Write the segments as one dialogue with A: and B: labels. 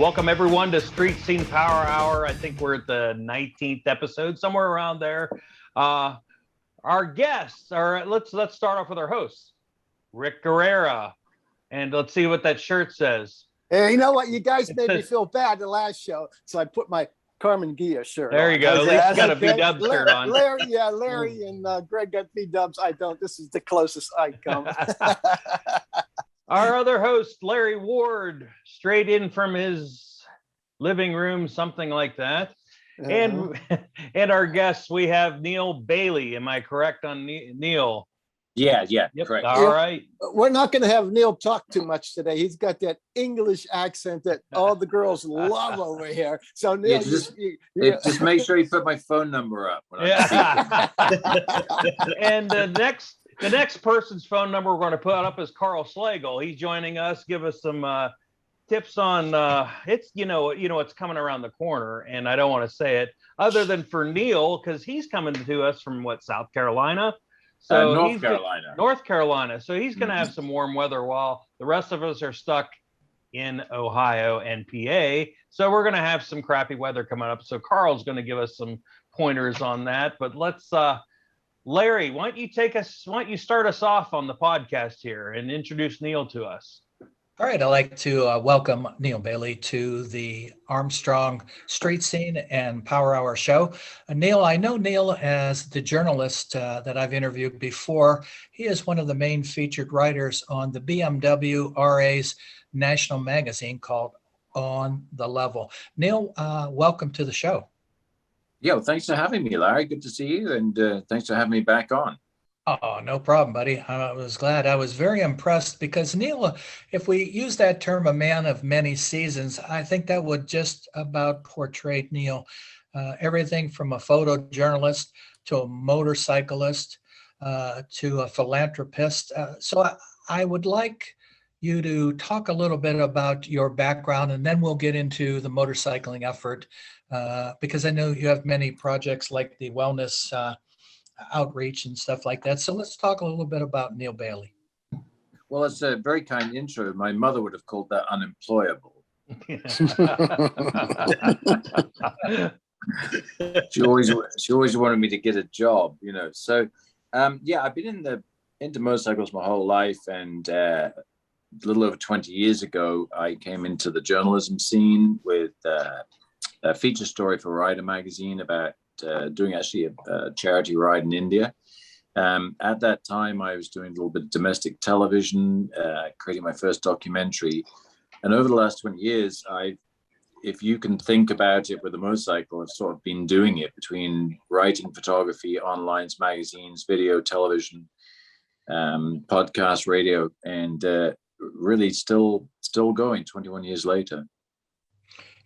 A: Welcome everyone to Street Scene Power Hour. I think we're at the 19th episode, somewhere around there. Our guests are, let's start off with our hosts, Rick Guerrera, and let's see what that shirt says.
B: Hey, you know what? You guys made me feel bad the last show, so I put my Carmen Gia shirt
A: there
B: on.
A: You go. At least you got a B-Dub shirt on.
B: Larry and Greg got B-Dubs. I don't. This is the closest I come.
A: Our other host, Larry Ward, straight in from his living room, something like that. And our guests, we have Neale Bayly. Am I correct on Neale?
C: Yeah,
A: Yep.
C: correct.
A: All right.
B: We're not going to have Neale talk too much today. He's got that English accent that all the girls love over here. So Neale,
C: just make sure you put my phone number up. When
A: And the next person's phone number we're going to put up is Carl Slagle. He's joining us. Give us some tips on it's it's coming around the corner, and I don't want to say it other than for Neale, because he's coming to us from South Carolina. So North Carolina. So he's going to have some warm weather while the rest of us are stuck in Ohio and PA. So we're going to have some crappy weather coming up. So Carl's going to give us some pointers on that. But let's, Larry, why don't you start us off on the podcast here and introduce Neale to us?
D: All right, I'd like to welcome Neale Bayly to the Armstrong Street Scene and Power Hour show. Neale, I know Neale as the journalist that I've interviewed before. He is one of the main featured writers on the BMW RA's national magazine called On the Level. Neale, welcome to the show.
C: Yeah, well, thanks for having me, Larry. Good to see you, and thanks for having me back on.
D: Oh, no problem, buddy. I was glad. I was very impressed because Neale, if we use that term, a man of many seasons, I think that would just about portray Neale. Everything from a photojournalist to a motorcyclist to a philanthropist. So I would like you to talk a little bit about your background, and then we'll get into the motorcycling effort because I know you have many projects like the wellness outreach and stuff like that. So let's talk a little bit about Neale Bayly.
C: Well, it's a very kind intro. My mother would have called that unemployable. She always wanted me to get a job, So, I've been into motorcycles my whole life, and a little over 20 years ago, I came into the journalism scene with a feature story for Rider magazine about doing actually a charity ride in India. At that time, I was doing a little bit of domestic television, creating my first documentary. And over the last 20 years, if you can think about it with a motorcycle, I've sort of been doing it between writing, photography, online magazines, video, television, podcast, radio, and really still going 21 years later.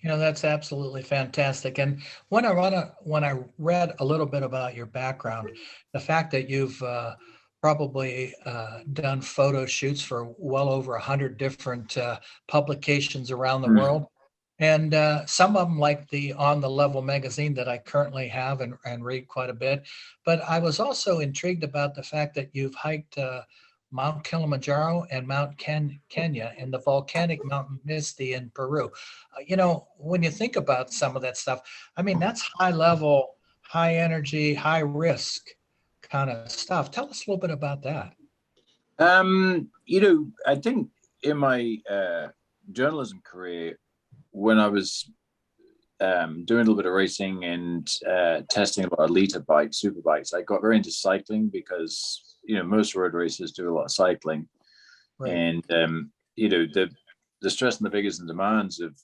D: That's absolutely fantastic. And when I read a little bit about your background, the fact that you've probably done photo shoots for well over 100 different publications around the world, and some of them like the On the Level magazine that I currently have and read quite a bit. But I was also intrigued about the fact that you've hiked Mount Kilimanjaro and Mount Kenya and the volcanic Mount Misty in Peru. When you think about some of that stuff, I mean, that's high level, high energy, high risk kind of stuff. Tell us a little bit about that.
C: I think in my journalism career, when I was doing a little bit of racing and testing a lot of liter bikes, super bikes, I got very into cycling because most road racers do a lot of cycling, right. And the stress and the figures and demands of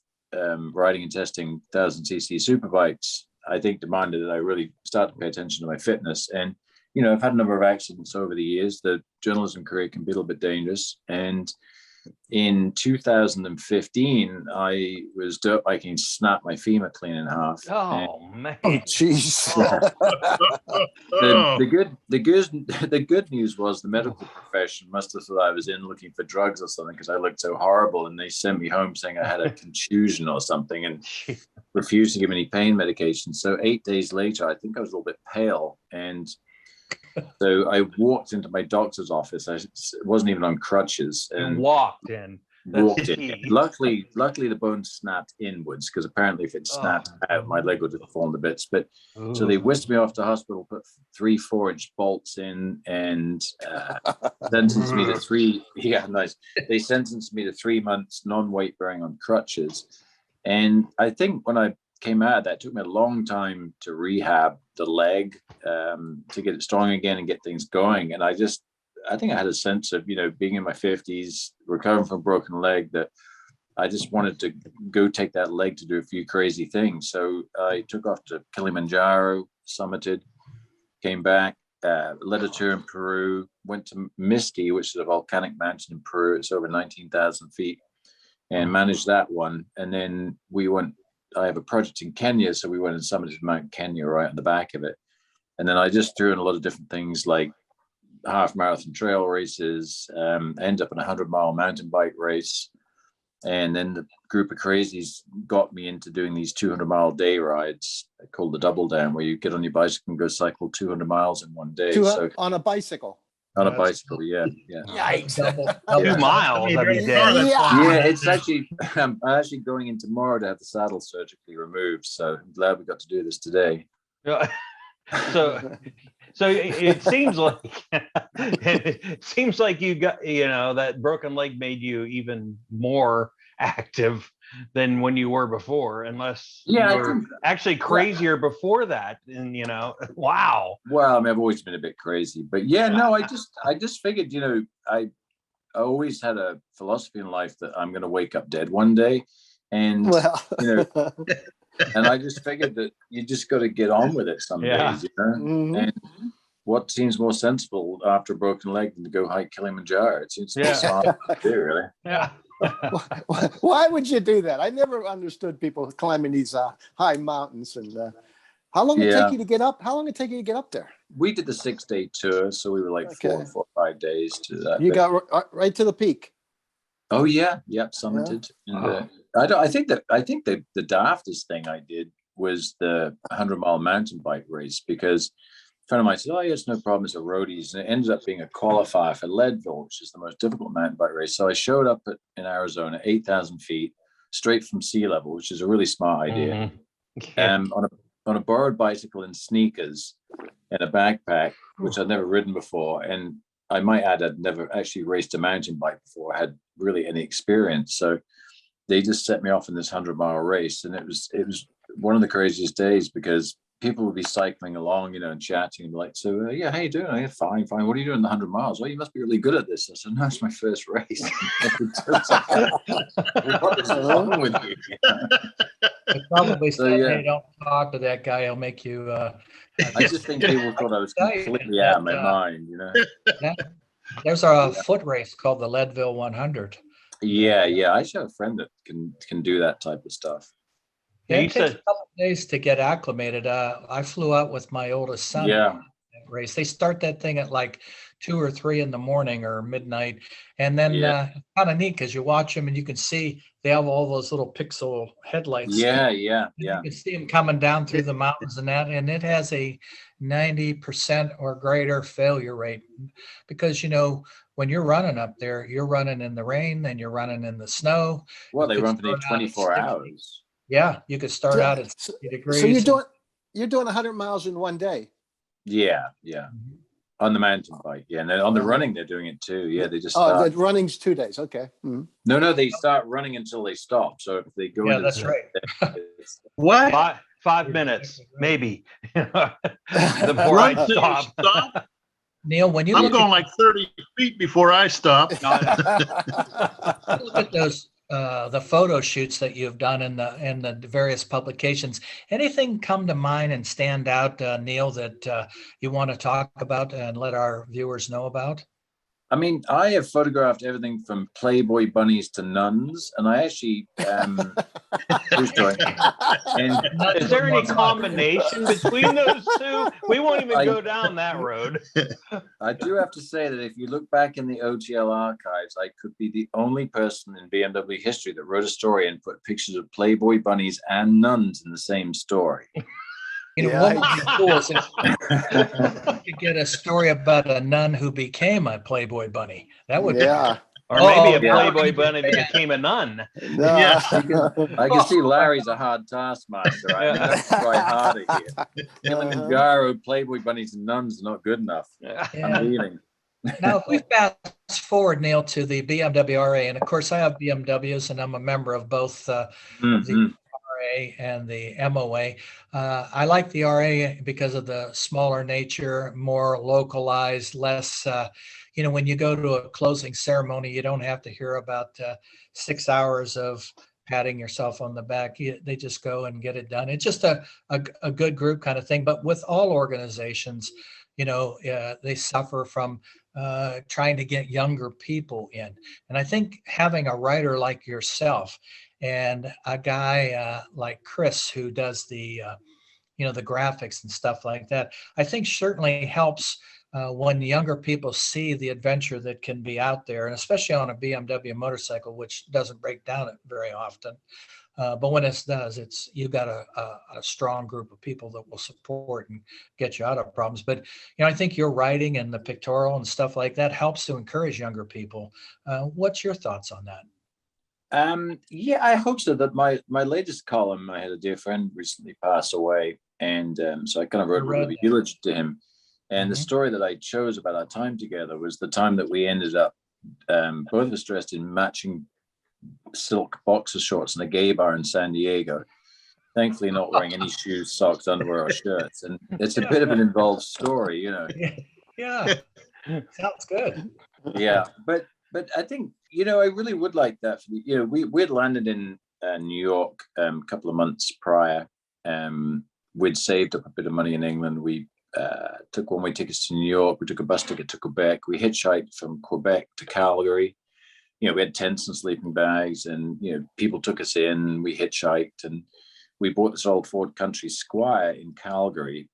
C: riding and testing 1,000cc super bikes, I think, demanded that I really start to pay attention to my fitness. And I've had a number of accidents over the years. The journalism career can be a little bit dangerous, and in 2015, I was dirt biking, snapped my femur clean in half.
A: Oh, man!
B: Jeez.
C: The good news was the medical profession must have thought I was in looking for drugs or something because I looked so horrible, and they sent me home saying I had a contusion or something, and refused to give me any pain medication. So 8 days later, I think I was a little bit pale, and so I walked into my doctor's office. I wasn't even on crutches. And
A: walked in.
C: walked in.
A: key.
C: Luckily, the bone snapped inwards, because apparently if it snapped out, my leg would have fallen to bits. But so they whisked me off to hospital, put 3 4-inch bolts in, and sentenced me to 3. Yeah, nice. They sentenced me to 3 months non-weight bearing on crutches. And I think when I came out of that, it took me a long time to rehab the leg, to get it strong again and get things going. And I think I had a sense of, being in my 50s, recovering from a broken leg, that I just wanted to go take that leg to do a few crazy things. So I took off to Kilimanjaro, summited, came back, led a tour in Peru, went to Misti, which is a volcanic mountain in Peru. It's over 19,000 feet, and managed that one. And then I have a project in Kenya, so we went and summited Mount Kenya right on the back of it. And then I just threw in a lot of different things like half marathon trail races, end up in a 100-mile mountain bike race. And then the group of crazies got me into doing these 200-mile day rides called the Double Down, where you get on your bicycle and go cycle 200 miles in one day.
B: On a bicycle.
C: On a bicycle, yeah.
B: Yikes.
D: Double
A: 2 miles every day.
C: Yeah, it's actually, I'm actually going in tomorrow to have the saddle surgically removed. So I'm glad we got to do this today.
A: So it seems like you got, that broken leg made you even more active than when you were before, unless you were actually crazier before that. And wow.
C: Well, I mean, I've always been a bit crazy, but I just figured, I always had a philosophy in life that I'm going to wake up dead one day, and and I just figured that you just got to get on with it some days,
B: Mm-hmm.
C: And what seems more sensible after a broken leg than to go hike Kilimanjaro? It seems smart to do, really.
A: Yeah.
B: Why would you do that? I never understood people climbing these high mountains. And how long did it take you to get up? How long did it take you to get up there?
C: We did the 6-day tour, so we were like 4 or 5 days to that.
B: You got right to the peak.
C: Oh yeah, summited.
B: Yeah.
C: And I think the daftest thing I did was the 100-mile mountain bike race, because a friend of mine said, "Oh, yeah, it's no problem, it's a roadies," and it ended up being a qualifier for Leadville, which is the most difficult mountain bike race. So I showed up in Arizona, 8,000 feet, straight from sea level, which is a really smart idea.
A: Mm-hmm.
C: On a borrowed bicycle and sneakers and a backpack, which I'd never ridden before, and I might add, I'd never actually raced a mountain bike before, I had really any experience. So they just set me off in this 100-mile race, and it was one of the craziest days, because people would be cycling along, and chatting and be like, "So how you doing?" "Oh, yeah, fine. What are you doing in the 100 miles?" "Well, you must be really good at this." I said, "No, it's my first race." What is wrong with you?
D: They probably said, "Hey, don't talk to that guy. He'll make you."
C: I just think people thought I was completely out of my mind,
D: There's a foot race called the Leadville 100.
C: Yeah. I actually have a friend that can do that type of stuff.
D: Yeah, it takes a couple of days to get acclimated. I flew out with my oldest son.
C: Yeah.
D: Race. They start that thing at like 2 or 3 in the morning or midnight, and then kind of neat because you watch them and you can see they have all those little pixel headlights.
C: Yeah.
D: You can see them coming down through the mountains and it has a 90% or greater failure rate, because when you're running up there, you're running in the rain, then you're running in the snow.
C: Well, they run for the 24 hours.
D: Yeah, you could start out at 60 degrees.
B: So you're doing 100 miles in one day.
C: Yeah.
D: Mm-hmm.
C: On the mountain bike, and then on the running they're doing it too. Yeah, they just start.
B: The running's 2 days. Okay. Mm-hmm.
C: No, they start running until they stop. So if they go,
D: that's right.
A: What? 5 minutes, maybe. The more I stop.
D: Neil, when you
E: I'm going like 30 feet before I stop.
D: Look at those the photo shoots that you've done in the various publications. Anything come to mind and stand out, Neil, that you want to talk about and let our viewers know about?
C: I mean, I have photographed everything from Playboy bunnies to nuns, and I actually true story. And
A: is there any combination between those two? We won't even go down that road.
C: I do have to say that if you look back in the OTL archives, I could be the only person in BMW history that wrote a story and put pictures of Playboy bunnies and nuns in the same story.
D: What would be cool is if you could get a story about a nun who became a Playboy bunny. That would be
A: Or maybe a
C: yeah.
A: Playboy bunny that became a nun.
B: No.
E: Yeah.
C: I can see Larry's a hard taskmaster. I mean, let's try harder here. Kilimanjaro, Playboy bunnies, and nuns are not good enough.
D: Yeah.
C: I'm leaving.
D: Now, if we fast forward, Neil, to the BMW RA, and of course I have BMWs and I'm a member of both the RA and the MOA. I like the RA because of the smaller nature, more localized, less, when you go to a closing ceremony, you don't have to hear about 6 hours of patting yourself on the back. They just go and get it done. It's just a good group kind of thing. But with all organizations, they suffer from trying to get younger people in. And I think having a writer like yourself and a guy like Chris who does the graphics and stuff like that, I think certainly helps when younger people see the adventure that can be out there, and especially on a BMW motorcycle, which doesn't break down very often. But when it does, you've got a strong group of people that will support and get you out of problems. But I think your writing and the pictorial and stuff like that helps to encourage younger people. What's your thoughts on that?
C: Yeah, I hope so. That my latest column, I had a dear friend recently pass away, and so I kind of wrote a little bit of eulogy to him. And the story that I chose about our time together was the time that we ended up both of us dressed in matching silk boxer shorts in a gay bar in San Diego, thankfully not wearing any shoes, socks, underwear, or shirts. And it's a bit of an involved story,
D: Yeah, sounds good.
C: Yeah, but I think I really would like that. We'd landed in New York a couple of months prior. We'd saved up a bit of money in England. We took one-way tickets to New York. We took a bus ticket to Quebec. We hitchhiked from Quebec to Calgary. We had tents and sleeping bags, and people took us in. We hitchhiked, and we bought this old Ford Country Squire in Calgary.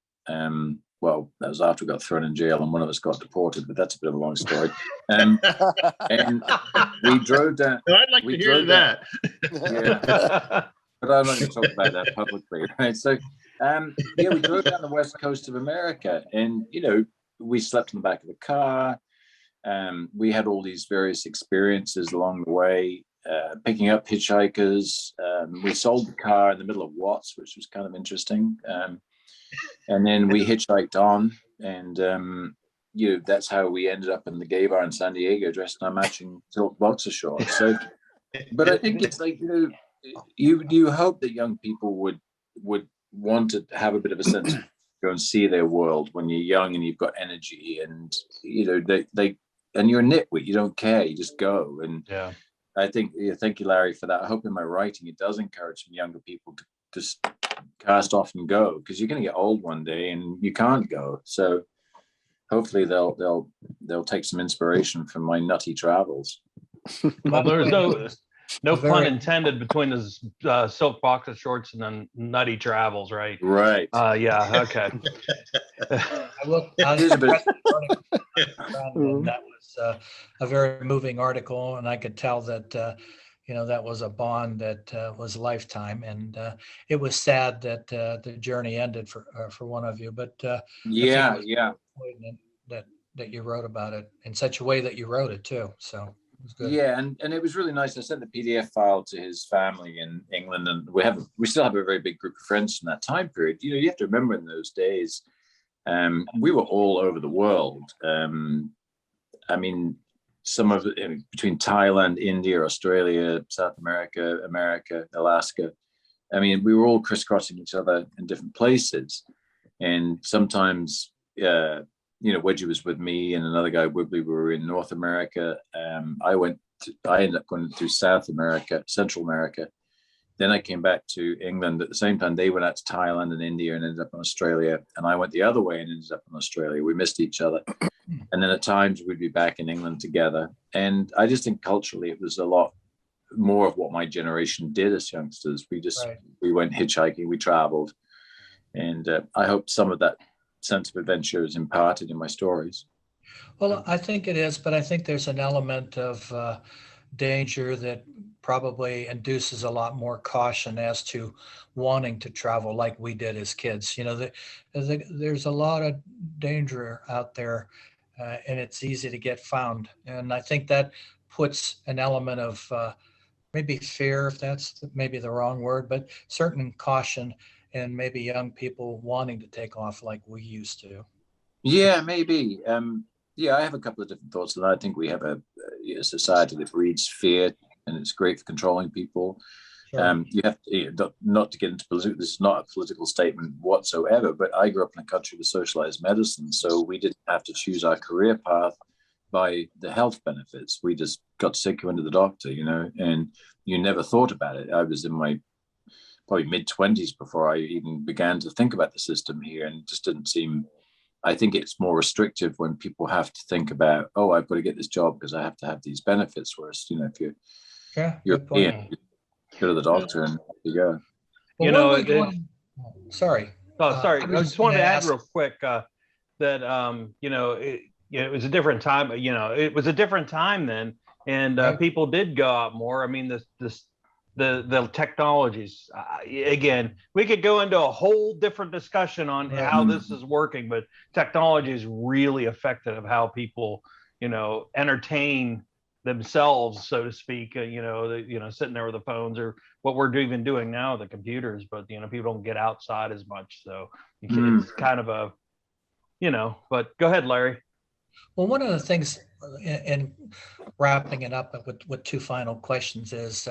C: Well, that was after we got thrown in jail, and one of us got deported. But that's a bit of a long story. And we drove down.
E: I'd like to hear that.
C: Yeah, but I'm not going to talk about that publicly, right? So, we drove down the west coast of America, and we slept in the back of the car. We had all these various experiences along the way, picking up hitchhikers. We sold the car in the middle of Watts, which was kind of interesting. And then we hitchhiked on, and that's how we ended up in the gay bar in San Diego, dressed in our matching silk boxer shorts. So, but I think it's like you hope that young people would want to have a bit of a sense of go and see their world when you're young and you've got energy, and and you're a nitwit, you don't care, you just go. And
A: yeah,
C: I think thank you, Larry, for that. I hope in my writing it does encourage some younger people to just cast off and go, because you're going to get old one day and you can't go. So hopefully they'll take some inspiration from my nutty travels.
A: Well, there's no pun intended between the silk boxer shorts and then nutty travels, right?
C: Right.
A: Yeah. Okay.
D: That was a very moving article, and I could tell that that was a bond that was lifetime, and it was sad that the journey ended for one of you. But
C: yeah.
D: That you wrote about it in such a way that you wrote it too. So.
C: Yeah, and it was really nice. I sent the PDF file to his family in England, and we still have a very big group of friends from that time period. You have to remember in those days, we were all over the world. I mean, some of it between Thailand, India, Australia, South America, Alaska. I mean, we were all crisscrossing each other in different places, and sometimes. Wedgie was with me and another guy, Wibbly. We were in North America. I ended up going through South America, Central America. Then I came back to England at the same time. They went out to Thailand and India and ended up in Australia. And I went the other way and ended up in Australia. We missed each other. And then at times we'd be back in England together. And I just think culturally it was a lot more of what my generation did as youngsters. We went hitchhiking, we traveled. And I hope some of that sense of adventure is imparted in my stories.
D: Well, I think it is, but I think there's an element of danger that probably induces a lot more caution as to wanting to travel like we did as kids. There's a lot of danger out there, and it's easy to get found. And I think that puts an element of maybe fear, if that's maybe the wrong word, but certain caution and maybe young people wanting to take off like we used to.
C: Yeah, maybe. Yeah, I have a couple of different thoughts, and I think we have a society that breeds fear, and it's great for controlling people.
D: Sure.
C: You have to, not to get into politics. This is not a political statement whatsoever. But I grew up in a country with socialized medicine, so we didn't have to choose our career path by the health benefits. We just got sick, went to the doctor, and you never thought about it. I was in my probably mid-20s before I even began to think about the system here, and it just didn't seem. I think it's more restrictive when people have to think about, oh, I've got to get this job because I have to have these benefits. Whereas, if you're
D: Good point.
C: in, go to the doctor and you go.
D: Well, sorry.
A: Sorry. I just wanted to add real quick that it was a different time. It was a different time then, and
D: Right.
A: people did go out more. I mean, the technologies. Again, we could go into a whole different discussion on
D: Right.
A: how this is working, but technology is really effective of how people, entertain themselves, so to speak. Sitting there with the phones or what we're even doing now, the computers. But people don't get outside as much, so it's kind of a, But go ahead, Larry.
D: Well, one of the things in wrapping it up with two final questions is,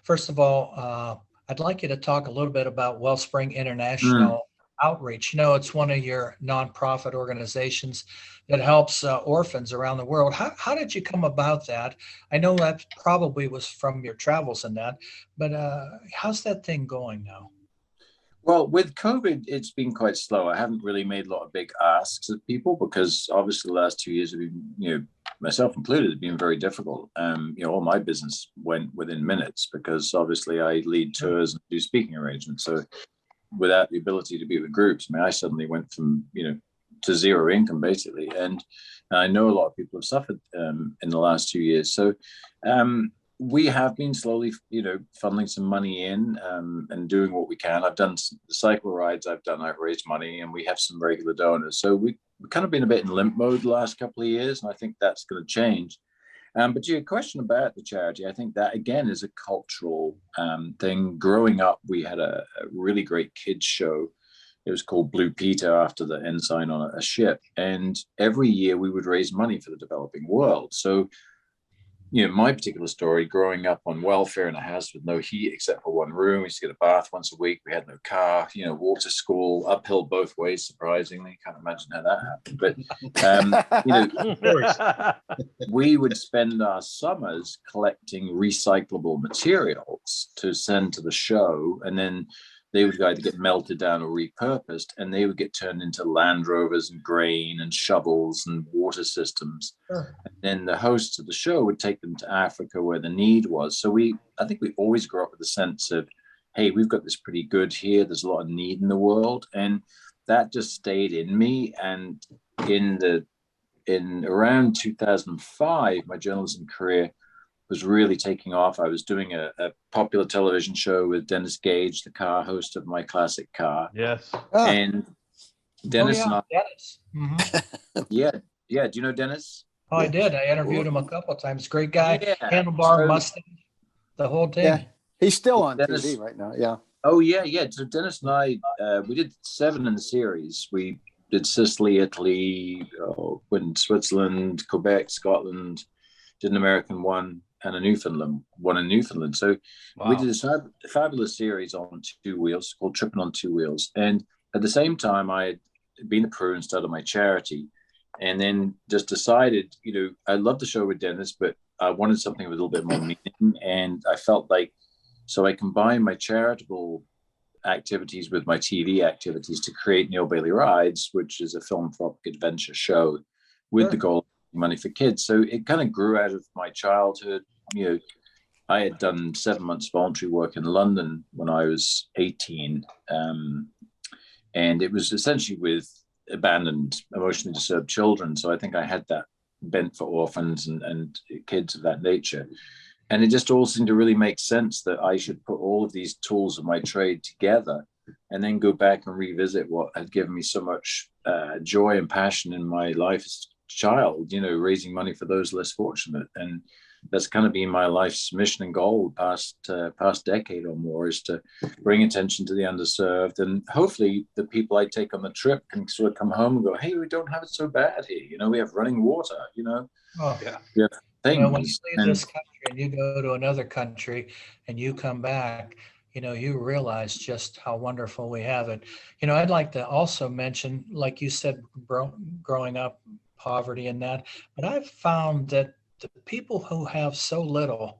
D: first of all, I'd like you to talk a little bit about Wellspring International Outreach. It's one of your nonprofit organizations that helps orphans around the world. How did you come about that? I know that probably was from your travels and that, but how's that thing going now?
C: Well, with COVID, it's been quite slow. I haven't really made a lot of big asks of people because obviously the last 2 years have been, myself included, have been very difficult. All my business went within minutes because obviously I lead tours and do speaking arrangements. So without the ability to be with groups, I suddenly went from, to zero income basically. And I know a lot of people have suffered in the last 2 years. So we have been slowly, funneling some money in and doing what we can. I've done the cycle rides I've raised money, and we have some regular donors. So we've kind of been a bit in limp mode the last couple of years, and I think that's going to change. But to your question about the charity, I think that, again, is a cultural thing. Growing up, we had a really great kids show. It was called Blue Peter, after the ensign on a ship. And every year we would raise money for the developing world. So my particular story, growing up on welfare in a house with no heat except for one room, we used to get a bath once a week. We had no car, water, school, uphill both ways, surprisingly. Can't imagine how that happened. But, we would spend our summers collecting recyclable materials to send to the show. And then they would either get melted down or repurposed, and they would get turned into Land Rovers and grain and shovels and water systems.
D: Sure.
C: And then the hosts of the show would take them to Africa where the need was. So I think we always grew up with a sense of, hey, we've got this pretty good here. There's a lot of need in the world. And that just stayed in me. And in around 2005, my journalism career was really taking off. I was doing a popular television show with Dennis Gage, the car host of My Classic Car.
A: Yes.
C: And Dennis and I,
D: Dennis. Mm-hmm.
C: yeah. Do you know Dennis?
D: Oh, I did. I interviewed him a couple of times. Great guy.
C: Yeah.
D: Handlebar, Mustang, the whole thing.
B: Yeah, he's still on
C: Dennis,
B: TV right now. Yeah.
C: Oh, yeah. So Dennis and I, we did 7 in the series. We did Sicily, Italy, went in Switzerland, Quebec, Scotland, did an American one, and one in Newfoundland. So we did a fabulous series on 2 wheels called Tripping on 2 Wheels. And at the same time, I had been a Peru and started my charity, and then just decided, I loved the show with Dennis, but I wanted something with a little bit more meaning. And I felt like, so I combined my charitable activities with my TV activities to create Neale Bayly Rides, which is a philanthropic adventure show with the goal of money for kids. So it kind of grew out of my childhood. I had done 7 months voluntary work in London when I was 18. And it was essentially with abandoned, emotionally disturbed children. So I think I had that bent for orphans and kids of that nature. And it just all seemed to really make sense that I should put all of these tools of my trade together and then go back and revisit what had given me so much joy and passion in my life as a child, raising money for those less fortunate. And that's kind of been my life's mission and goal past decade or more, is to bring attention to the underserved. And hopefully the people I take on the trip can sort of come home and go, hey, we don't have it so bad here. You know, we have running water, you know.
D: Oh,
A: Yeah.
C: We have things.
D: you know, when you leave this country and you go to another country and you come back, you know, you realize just how wonderful we have it. You know, I'd like to also mention, like you said, growing up, poverty and that, but I've found that the people who have so little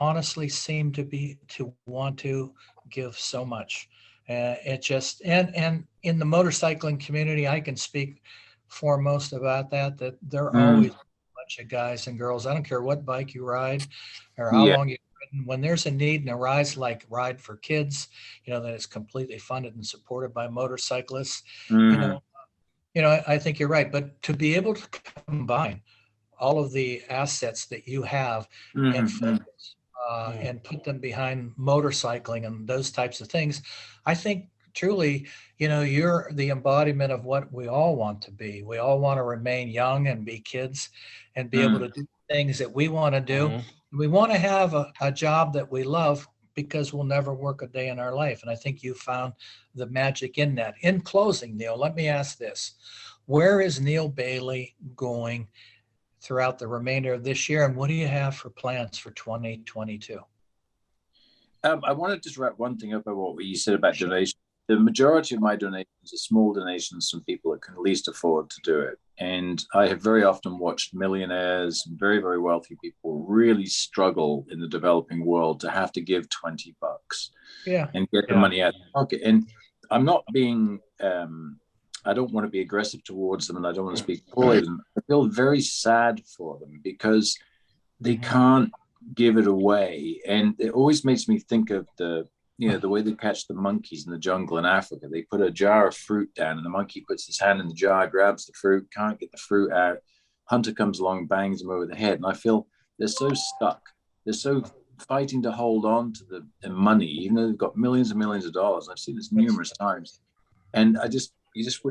D: honestly seem to want to give so much. It just, and in the motorcycling community, I can speak foremost about that they're always a bunch of guys and girls. I don't care what bike you ride or how
C: Yeah.
D: long you've ridden. When there's a need and a rise like Ride for Kids, you know, that is completely funded and supported by motorcyclists, you know, I think you're right. But to be able to combine all of the assets that you have and focus and put them behind motorcycling and those types of things, I think truly, you know, you're the embodiment of what we all want to be. We all want to remain young and be kids and be able to do things that we want to do. We want to have a job that we love, because we'll never work a day in our life. And I think you found the magic in that. In closing, Neale, let me ask this. Where is Neale Bayly going throughout the remainder of this year, and what do you have for plans for 2022?
C: I want to just wrap one thing up about what you said about donations. The majority of my donations are small donations from people that can least afford to do it. And I have very often watched millionaires, very, very wealthy people really struggle in the developing world to have to give $20 and get the money out of their pocket. And I'm not being, I don't want to be aggressive towards them, and I don't want to speak poorly of them. I feel very sad for them because they can't give it away. And it always makes me think of the way they catch the monkeys in the jungle in Africa. They put a jar of fruit down, and the monkey puts his hand in the jar, grabs the fruit, can't get the fruit out. Hunter comes along, bangs him over the head. And I feel they're so stuck. They're so fighting to hold on to the money, even though they've got millions and millions of dollars. I've seen this numerous times. And you just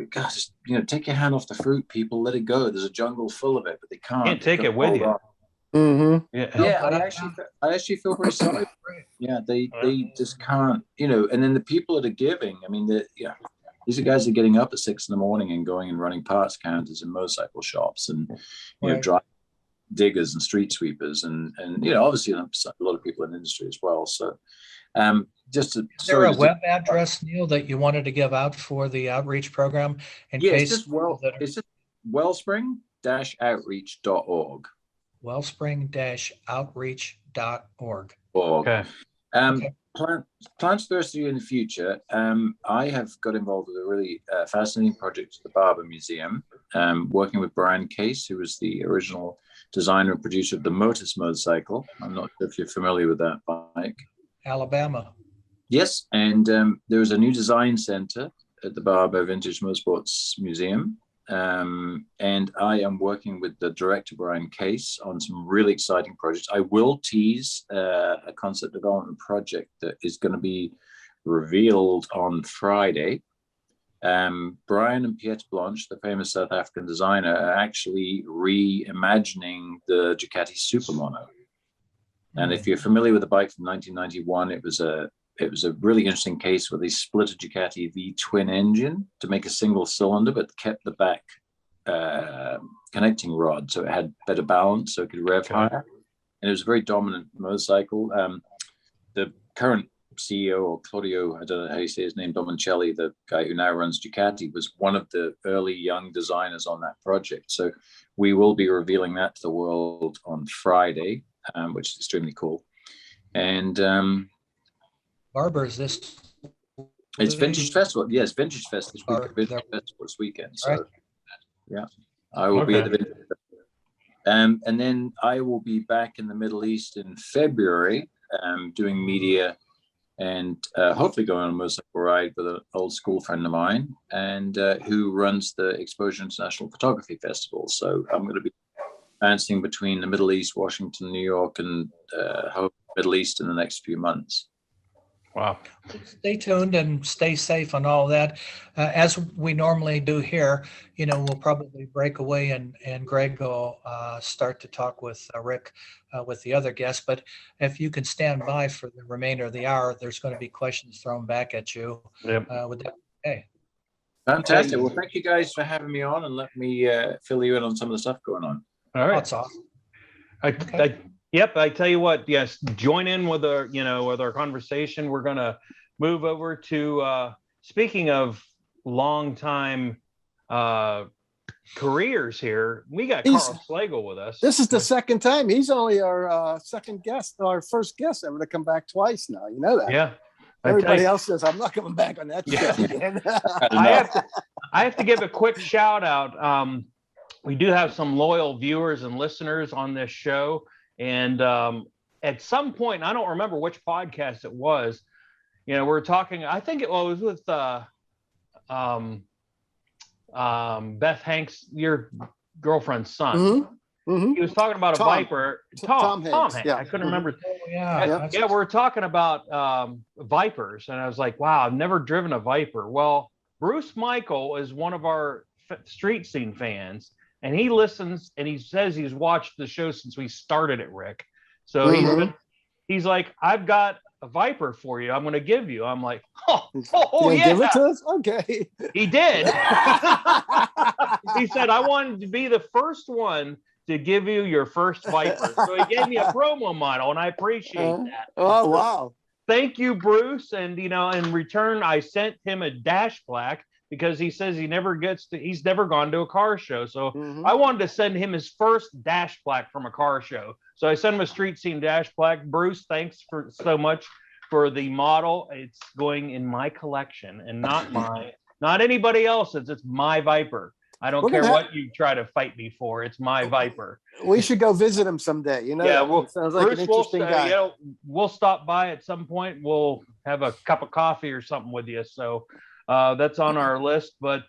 C: take your hand off the fruit, people, let it go. There's a jungle full of it, but they can't
A: take it with you.
C: I actually feel very sorry. Yeah, they just can't, and then the people that are giving, I mean, these are guys that are getting up at 6 a.m. and going and running parts counters in motorcycle shops and driving diggers and street sweepers and obviously a lot of people in the industry as well. So is there
D: a web address, Neale, that you wanted to give out for the outreach program?
C: It's just wellspring-outreach.org.
D: Wellspring-outreach.org.
C: Okay. Plans for us to do in the future. I have got involved with a really fascinating project at the Barber Museum, working with Brian Case, who was the original designer and producer of the Motus motorcycle. I'm not sure if you're familiar with that bike.
D: Alabama.
C: Yes, and there is a new design center at the Barber Vintage Motorsports Museum. And I am working with the director, Brian Case, on some really exciting projects. I will tease a concept development project that is going to be revealed on Friday. Brian and Piet Blanche, the famous South African designer, are actually reimagining the Ducati Supermono. And if you're familiar with the bike from 1991, it was a really interesting case where they split a Ducati V twin engine to make a single cylinder, but kept the back connecting rod, so it had better balance, so it could rev higher. And it was a very dominant motorcycle. The current CEO, or Claudio, I don't know how you say his name, Domoncelli, the guy who now runs Ducati, was one of the early young designers on that project. So we will be revealing that to the world on Friday, which is extremely cool. And
D: Barber, is this?
C: It's Vintage Festival. Yes, Vintage Fest this week. Vintage Festival this weekend. So,
D: right.
C: Yeah, I will be at the Vintage Festival. And then I will be back in the Middle East in February, doing media and hopefully going on a motorcycle ride with an old school friend of mine, and who runs the Exposure International Photography Festival. So I'm going to be bouncing between the Middle East, Washington, New York, and Middle East in the next few months.
A: Wow.
D: Stay tuned and stay safe on all that. As we normally do here, we'll probably break away and Greg will start to talk with Rick, with the other guests. But if you can stand by for the remainder of the hour, there's going to be questions thrown back at you.
A: Yep.
D: With that, okay.
C: Fantastic. Well, thank you guys for having me on and let me fill you in on some of the stuff going on.
A: All right.
D: That's awesome.
A: Yep. I tell you what, yes, join in with our conversation. We're going to move over to, speaking of long time careers here, we got Carl Slagle with us.
B: This is the second time. He's only our second guest, our first guest ever to come back twice now. You know that?
A: Yeah.
B: Everybody else says, I'm not coming back on that show again.
A: I have to give a quick shout out. We do have some loyal viewers and listeners on this show. And at some point, I don't remember which podcast it was, we're talking, I think it was with Beth Hanks, your girlfriend's son.
B: Mm-hmm. Mm-hmm.
A: He was talking about a Viper. Tom Hanks.
B: Yeah.
A: I couldn't remember.
D: Yeah.
A: Yeah, we're talking about Vipers. And I was like, wow, I've never driven a Viper. Well, Bruce Michael is one of our street scene fans. And he listens and he says he's watched the show since we started it, Rick. So he's like, I've got a Viper for you. I'm going to give you. I'm like, yeah.
B: Give it to us? Okay.
A: He did. He said, I wanted to be the first one to give you your first Viper. So he gave me a promo model, and I appreciate that.
B: Oh, wow.
A: Thank you, Bruce. And, in return, I sent him a dash plaque because he says he's never gone to a car show. So I wanted to send him his first dash plaque from a car show. So I sent him a street scene dash plaque. Bruce, thanks so much for the model. It's going in my collection and not anybody else's. It's my Viper. I don't care what you try to fight me for. It's my Viper.
B: We should go visit him someday.
A: Yeah, well,
B: sounds like
A: Bruce,
B: an interesting guy.
A: We'll stop by at some point. We'll have a cup of coffee or something with you. So that's on our list. But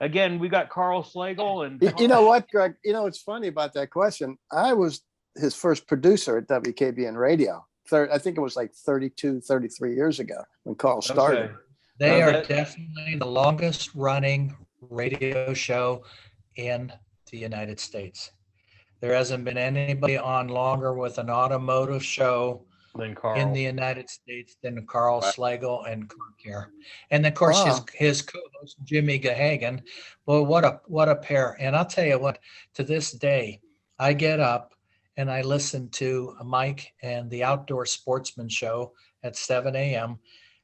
A: again, we got Carl Slagle. And
B: you know what, Greg? It's funny about that question. I was his first producer at WKBN Radio. I think it was like 32, 33 years ago when Carl started.
A: Okay.
D: They are definitely the longest running radio show in the United States. There hasn't been anybody on longer with an automotive show
A: than Carl
D: in the United States than Carl Slagle and Car Care. And of course his co-host Jimmy Gahagan. Well, what a pair. And I'll tell you what, to this day, I get up and I listen to Mike and the Outdoor Sportsman show at 7 a.m.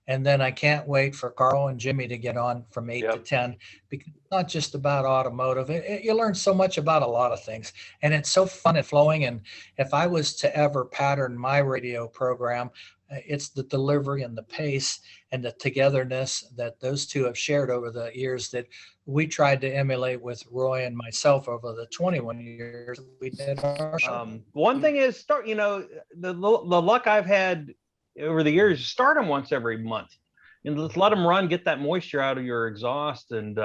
D: And then I can't wait for Carl and Jimmy to get on from 8 to 10, because it's not just about automotive. You learn so much about a lot of things, and it's so fun and flowing. And if I was to ever pattern my radio program, it's the delivery and the pace and the togetherness that those two have shared over the years that we tried to emulate with Roy and myself over the 21 years we did our show.
A: One thing is, the luck I've had over the years, start them once every month and just let them run, get that moisture out of your exhaust. And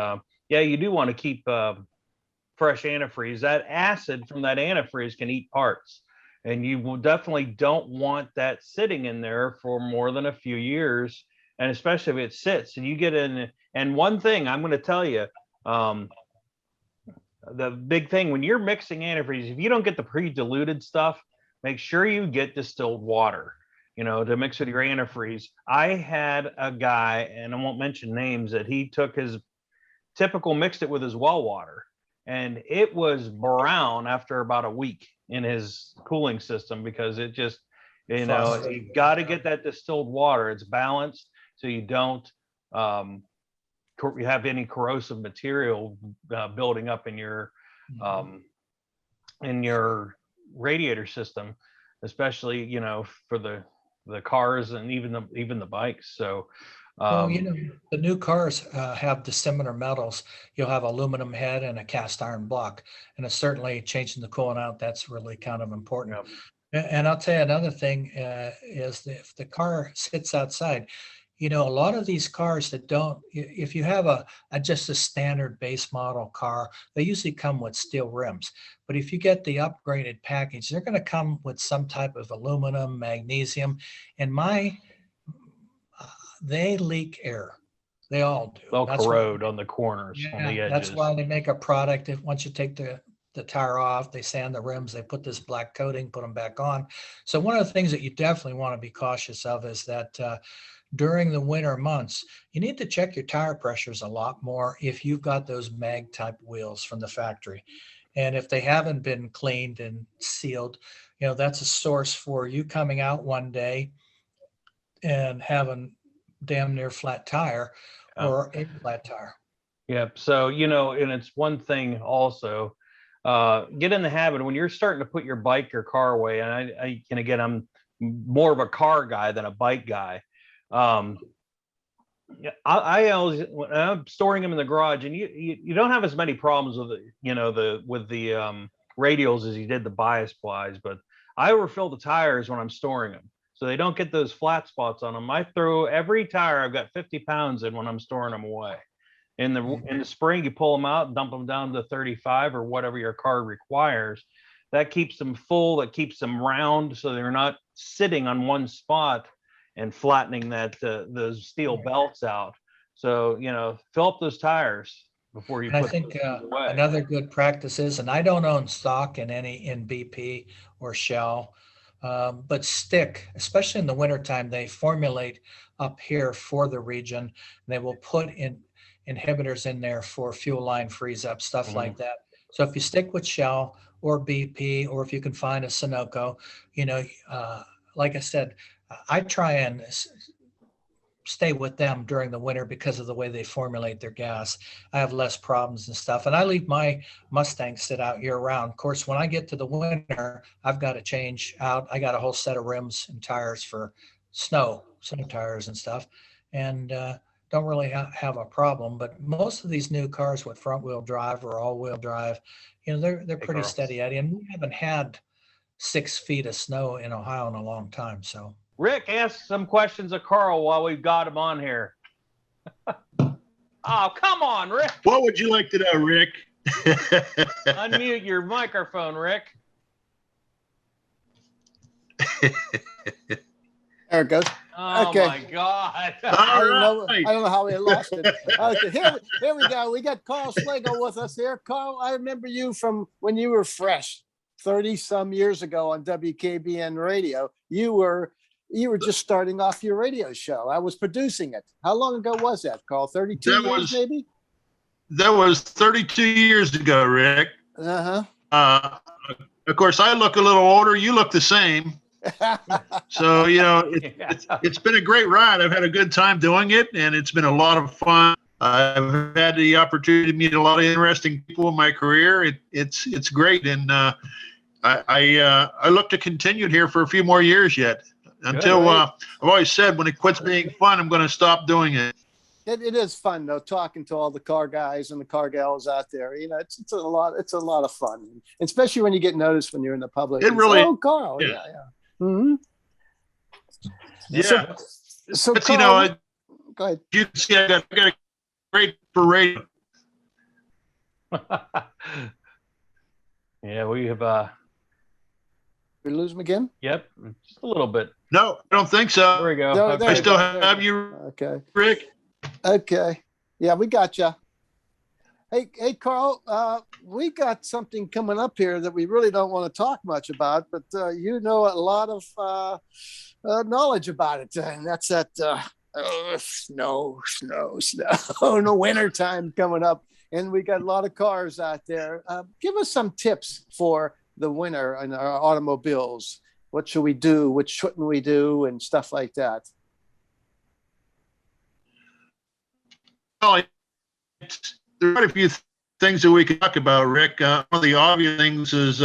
A: you do want to keep fresh antifreeze. That acid from that antifreeze can eat parts, and you will definitely don't want that sitting in there for more than a few years. And especially if it sits and you get in. And one thing I'm going to tell you, the big thing when you're mixing antifreeze, if you don't get the pre-diluted stuff, make sure you get distilled water, to mix with your antifreeze. I had a guy, and I won't mention names, that he took his typical, mixed it with his well water, and it was brown after about a week in his cooling system, because it just, you got to get that distilled water. It's balanced, so you don't have any corrosive material building up in your radiator system, especially for the cars and even the bikes. So
D: the new cars have dissimilar metals. You'll have aluminum head and a cast iron block, and it's certainly changing the coolant out. That's really kind of important. And I'll tell you another thing is that if the car sits outside, a lot of these cars that don't, if you have just a standard base model car, they usually come with steel rims. But if you get the upgraded package, they're going to come with some type of aluminum, magnesium. And my they leak air. They all do.
A: They'll
D: That's why-
A: corrode on the corners, on the
D: Yeah,
A: edges.
D: that's why they make a product. If once you take the tire off, they sand the rims, they put this black coating, put them back on. So one of the things that you definitely want to be cautious of is that during the winter months, you need to check your tire pressures a lot more if you've got those mag type wheels from the factory. And if they haven't been cleaned and sealed, that's a source for you coming out one day and having damn near flat tire or a flat tire.
A: Yep. So, and it's one thing also, get in the habit when you're starting to put your bike or car away. And again, I'm more of a car guy than a bike guy. I always, when I'm storing them in the garage, and you don't have as many problems with the radials as you did the bias plies, but I overfill the tires when I'm storing them, so they don't get those flat spots on them. I throw every tire I've got 50 pounds in when I'm storing them away. In the spring, you pull them out, dump them down to 35 or whatever your car requires. That keeps them full, that keeps them round, so they're not sitting on one spot and flattening those steel belts out. So, fill up those tires before you
D: And I
A: put
D: think
A: those away.
D: another good practice is, and I don't own stock in BP or Shell, but stick, especially in the wintertime, they formulate up here for the region. And they will put in inhibitors in there for fuel line freeze up, stuff like that. So if you stick with Shell or BP, or if you can find a Sunoco, like I said, I try and stay with them during the winter because of the way they formulate their gas. I have less problems and stuff. And I leave my Mustang sit out year round. Of course, when I get to the winter, I've got to change out. I got a whole set of rims and tires for snow tires and stuff. And don't really have a problem. But most of these new cars with front wheel drive or all wheel drive, they're pretty steady, Eddie. And we haven't had 6 feet of snow in Ohio in a long time. So
A: Rick, ask some questions of Carl while we've got him on here. Oh, come on, Rick.
E: What would you like to know, Rick?
A: Unmute your microphone, Rick.
B: There it goes.
A: Oh,
B: Okay.
A: my God.
B: I don't
E: right.
B: know how we lost it. Okay, here we go. We got Carl Slagle with us here. Carl, I remember you from when you were fresh, 30 some years ago on WKBN radio. You were just starting off your radio show. I was producing it. How long ago was that, Carl? 32 years maybe?
E: That was 32 years ago, Rick.
B: Uh-huh.
E: Of course, I look a little older. You look the same. So, it's been a great ride. I've had a good time doing it, and it's been a lot of fun. I've had the opportunity to meet a lot of interesting people in my career. It's great, and I look to continue it here for a few more years yet. Until I've always said, when it quits being fun, I'm going to stop doing it.
B: It is fun though, talking to all the car guys and the car gals out there. It's a lot of fun, especially when you get noticed when you're in the public.
E: It really,
B: oh, Carl, yeah. Mm-hmm.
E: Yeah.
B: So
E: but
B: Carl, go ahead.
E: You can see I got a great parade.
A: Yeah, we have.
B: We lose him again?
A: Yep, just a little bit.
E: No, I don't think so.
A: There we go.
B: No,
A: Okay.
E: I still have you,
B: Okay.
E: Rick.
B: Okay. Yeah, we got you. Hey, Carl, we got something coming up here that we really don't want to talk much about, but you know a lot of knowledge about it, and that's that snow in the winter time coming up, and we got a lot of cars out there. Give us some tips for the winter in our automobiles. What should we do? What shouldn't we do? And stuff like that.
E: Well, there are quite a few things that we can talk about, Rick. One of the obvious things is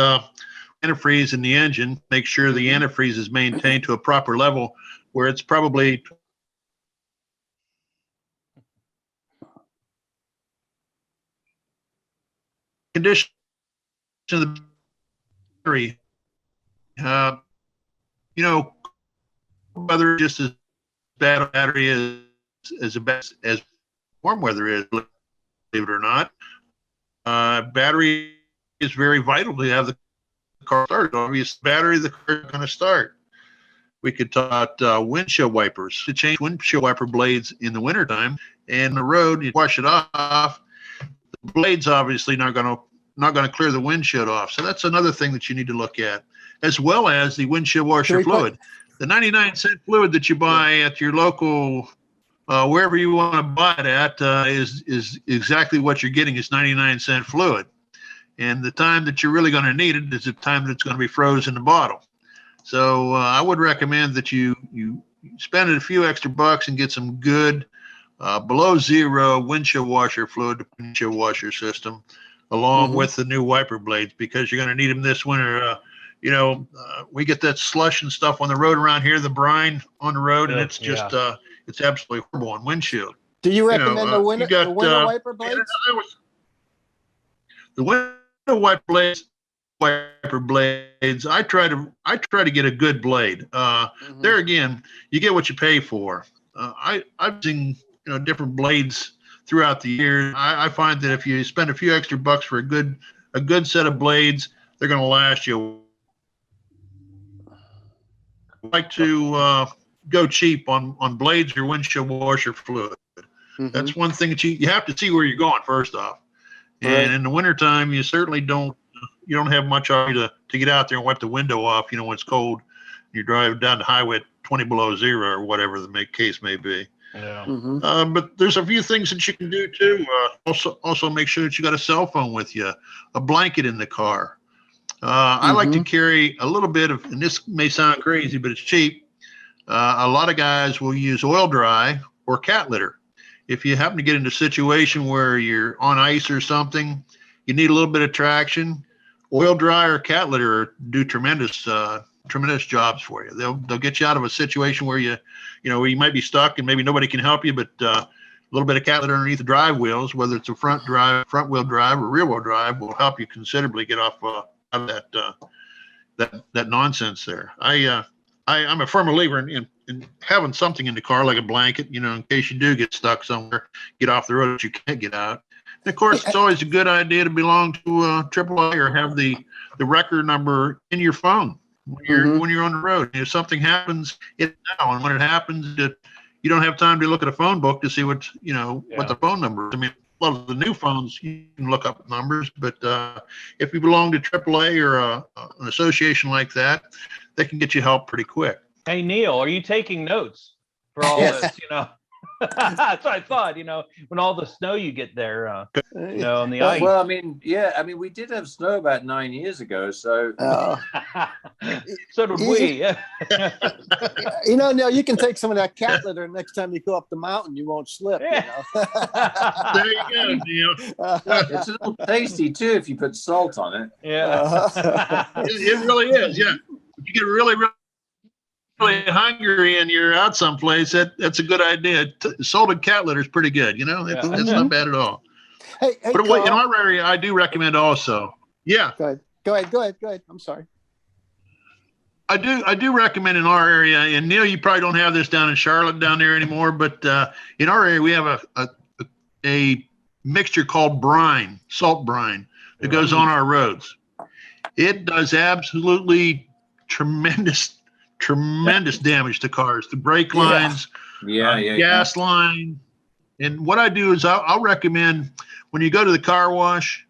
E: antifreeze in the engine. Make sure the antifreeze is maintained to a proper level where it's probably condition of the battery. Weather just as bad a battery as warm weather is, believe it or not. Battery is very vital to have the car start. Obviously, battery, the car is going to start. we could talk about windshield wipers. To change windshield wiper blades in the wintertime and the road, you wash it off. The blade's obviously not going to clear the windshield off. So that's another thing that you need to look at, as well as the windshield washer fluid. The 99-cent fluid that you buy at your local, wherever you want to buy it at, is exactly what you're getting is 99-cent fluid. And the time that you're really going to need it is the time that it's going to be frozen in the bottle. So I would recommend that you spend a few extra bucks and get some good below zero windshield washer fluid, windshield washer system, along with the new wiper blades, because you're going to need them this winter. We get that slush and stuff on the road around here, the brine on the road, and it's just it's absolutely horrible on windshield.
B: Do you recommend the winter wiper blades?
E: The winter wiper blades. I try to get a good blade. There again, you get what you pay for. I've seen different blades throughout the year. I find that if you spend a few extra bucks for a good set of blades, they're going to last you. I like to go cheap on blades or windshield washer fluid. That's one thing that you have to see where you're going first off. And in the wintertime, you certainly don't have much to get out there and wipe the window off, when it's cold. You're driving down the highway at 20 below zero or whatever the case may be.
A: Yeah.
E: But there's a few things that you can do too. Also make sure that you got a cell phone with you, a blanket in the car. I like to carry a little bit of, and this may sound crazy, but it's cheap. A lot of guys will use oil dry or cat litter. If you happen to get into a situation where you're on ice or something, you need a little bit of traction, oil dry or cat litter do tremendous jobs for you. They'll get you out of a situation where where you might be stuck and maybe nobody can help you, but a little bit of cat litter underneath the drive wheels, whether it's a front wheel drive or rear wheel drive, will help you considerably get off of that nonsense there. I'm a firm believer in having something in the car like a blanket, in case you do get stuck somewhere, get off the road that you can't get out. And of course, it's always a good idea to belong to AAA or have the record number in your phone when you're on the road. If something happens, it's now, and when it happens, you don't have time to look at a phone book to see what the phone number is. I mean, a lot of the new phones you can look up numbers, but if you belong to AAA or an association like that, they can get you help pretty quick.
A: Hey, Neil, are you taking notes for all this? That's what I thought, when all the snow you get there, on the ice.
C: Well, we did have snow about 9 years ago, so.
A: So did we.
B: Neil, you can take some of that cat litter next time you go up the mountain, you won't slip.
E: There you go, Neil.
C: It's a little tasty too if you put salt on it.
A: Yeah.
E: It really is, yeah. If you get really hungry and you're out someplace, that's a good idea. Salted cat litter is pretty good. It's not bad at all.
B: Hey,
E: but
B: Carl,
E: in our area, I do recommend also. Yeah.
B: Go ahead. I'm sorry.
E: I do recommend in our area, and Neil, you probably don't have this down in Charlotte down there anymore, but in our area we have a mixture called brine, salt brine, that goes on our roads. It does absolutely tremendous damage to cars, the brake lines, gas line. And what I do is I'll recommend when you go to the car wash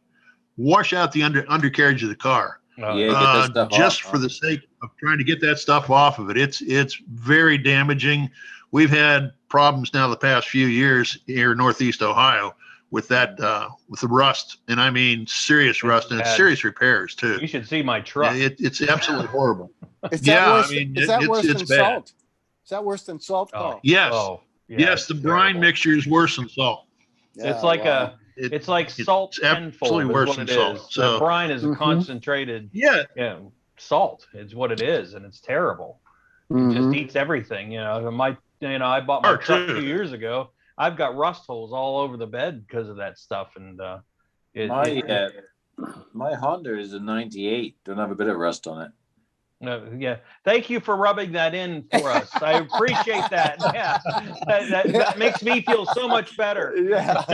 E: out the undercarriage of the car.
C: Get that stuff
E: just
C: off,
E: for the sake of trying to get that stuff off of it. It's very damaging. We've had problems now the past few years here in Northeast Ohio with that, with the rust, and I mean serious rust, and it's serious repairs too.
A: You should see my truck.
E: It's absolutely horrible.
B: Is that worse than
E: bad.
B: salt? Is that worse than salt, Carl?
E: Yes.
A: Oh, yeah,
E: yes, the brine mixture is worse than salt.
A: It's like it's like salt tenfold.
E: Absolutely worse than salt.
A: So the brine is a concentrated salt. It's what it is, and it's terrible. It just eats everything. I bought my truck 2 years ago. I've got rust holes all over the bed because of that stuff, and
C: my Honda is a 98. Don't have a bit of rust on it.
A: Yeah. Thank you for rubbing that in for us. I appreciate that. Yeah. That makes me feel so much better.
B: Yeah.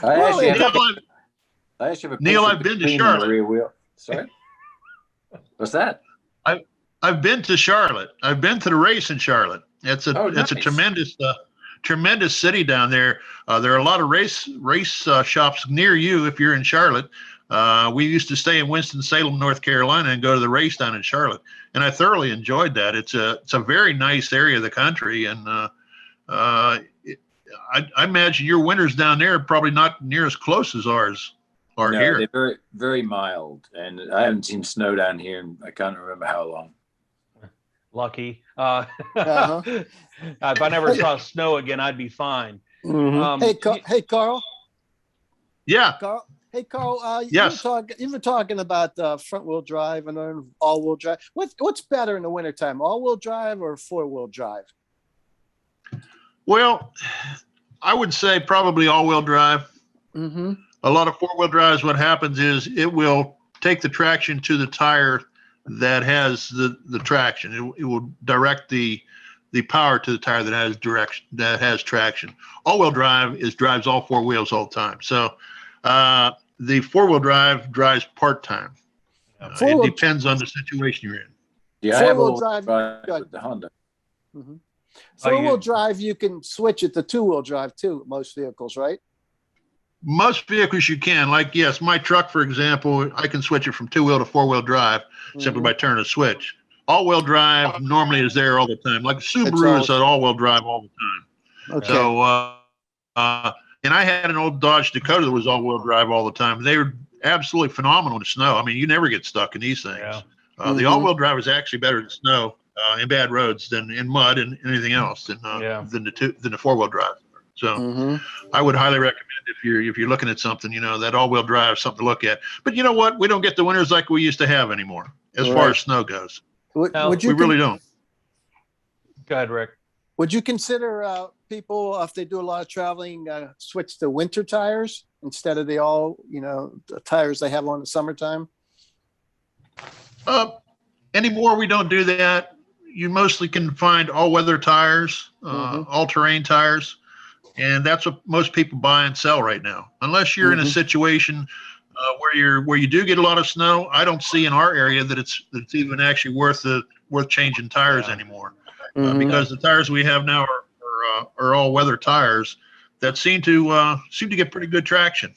C: I actually have a
E: Neil, I've been to Charlotte.
C: Sorry? What's that?
E: I've I've been to Charlotte. I've been to the race in Charlotte. It's a
C: Oh,
E: it's a
C: nice.
E: tremendous city down there. There are a lot of race shops near you if you're in Charlotte. We used to stay in Winston-Salem, North Carolina, and go to the race down in Charlotte, and I thoroughly enjoyed that. It's a very nice area of the country, and I imagine your winters down there are probably not near as close as ours are
C: No,
E: here.
C: they're very, very mild, and I haven't seen snow down here, and I can't remember how long.
A: Lucky.
B: Uh-huh.
A: If I never saw snow again, I'd be fine.
B: Mhm. Hey, Carl.
E: Yeah.
B: Carl. Hey, Carl.
E: Yes.
B: You've been talking about front wheel drive and then all wheel drive. What's better in the wintertime, all wheel drive or 4-wheel drive?
E: Well, I would say probably all-wheel drive.
B: Mm-hmm.
E: A lot of 4-wheel drives, what happens is it will take the traction to the tire that has the traction. It will direct the power to the tire that has traction. All-wheel drive drives all 4 wheels all the time. So the 4-wheel drive drives part-time. It depends on the situation you're in.
C: Yeah, I have
B: 4-wheel
C: all
B: drive
C: with the Honda.
B: Mm-hmm. 4-wheel drive, you can switch it to 2-wheel drive too. Most vehicles, right?
E: Most vehicles you can. Like, yes, my truck, for example, I can switch it from 2-wheel to 4-wheel drive simply by turning a switch. All-wheel drive normally is there all the time. Like Subaru is an all-wheel drive all the time.
B: Okay.
E: So, and I had an old Dodge Dakota that was all-wheel drive all the time. They were absolutely phenomenal in snow. I mean, you never get stuck in these things.
A: Yeah.
E: The all-wheel drive is actually better in snow in bad roads than in mud and anything else than the 4-wheel drive. So I would highly recommend if you're looking at something, that all-wheel drive is something to look at. But you know what? We don't get the winters like we used to have anymore as far as snow goes. We really don't.
A: Go ahead, Rick.
B: Would you consider people, if they do a lot of traveling, switch to winter tires instead of the tires they have on the summertime?
E: Anymore, we don't do that. You mostly can find all-weather tires, all-terrain tires. And that's what most people buy and sell right now. Unless you're in a situation where you do get a lot of snow, I don't see in our area that it's even actually worth changing tires anymore. Because the tires we have now are all weather tires that seem to get pretty good traction.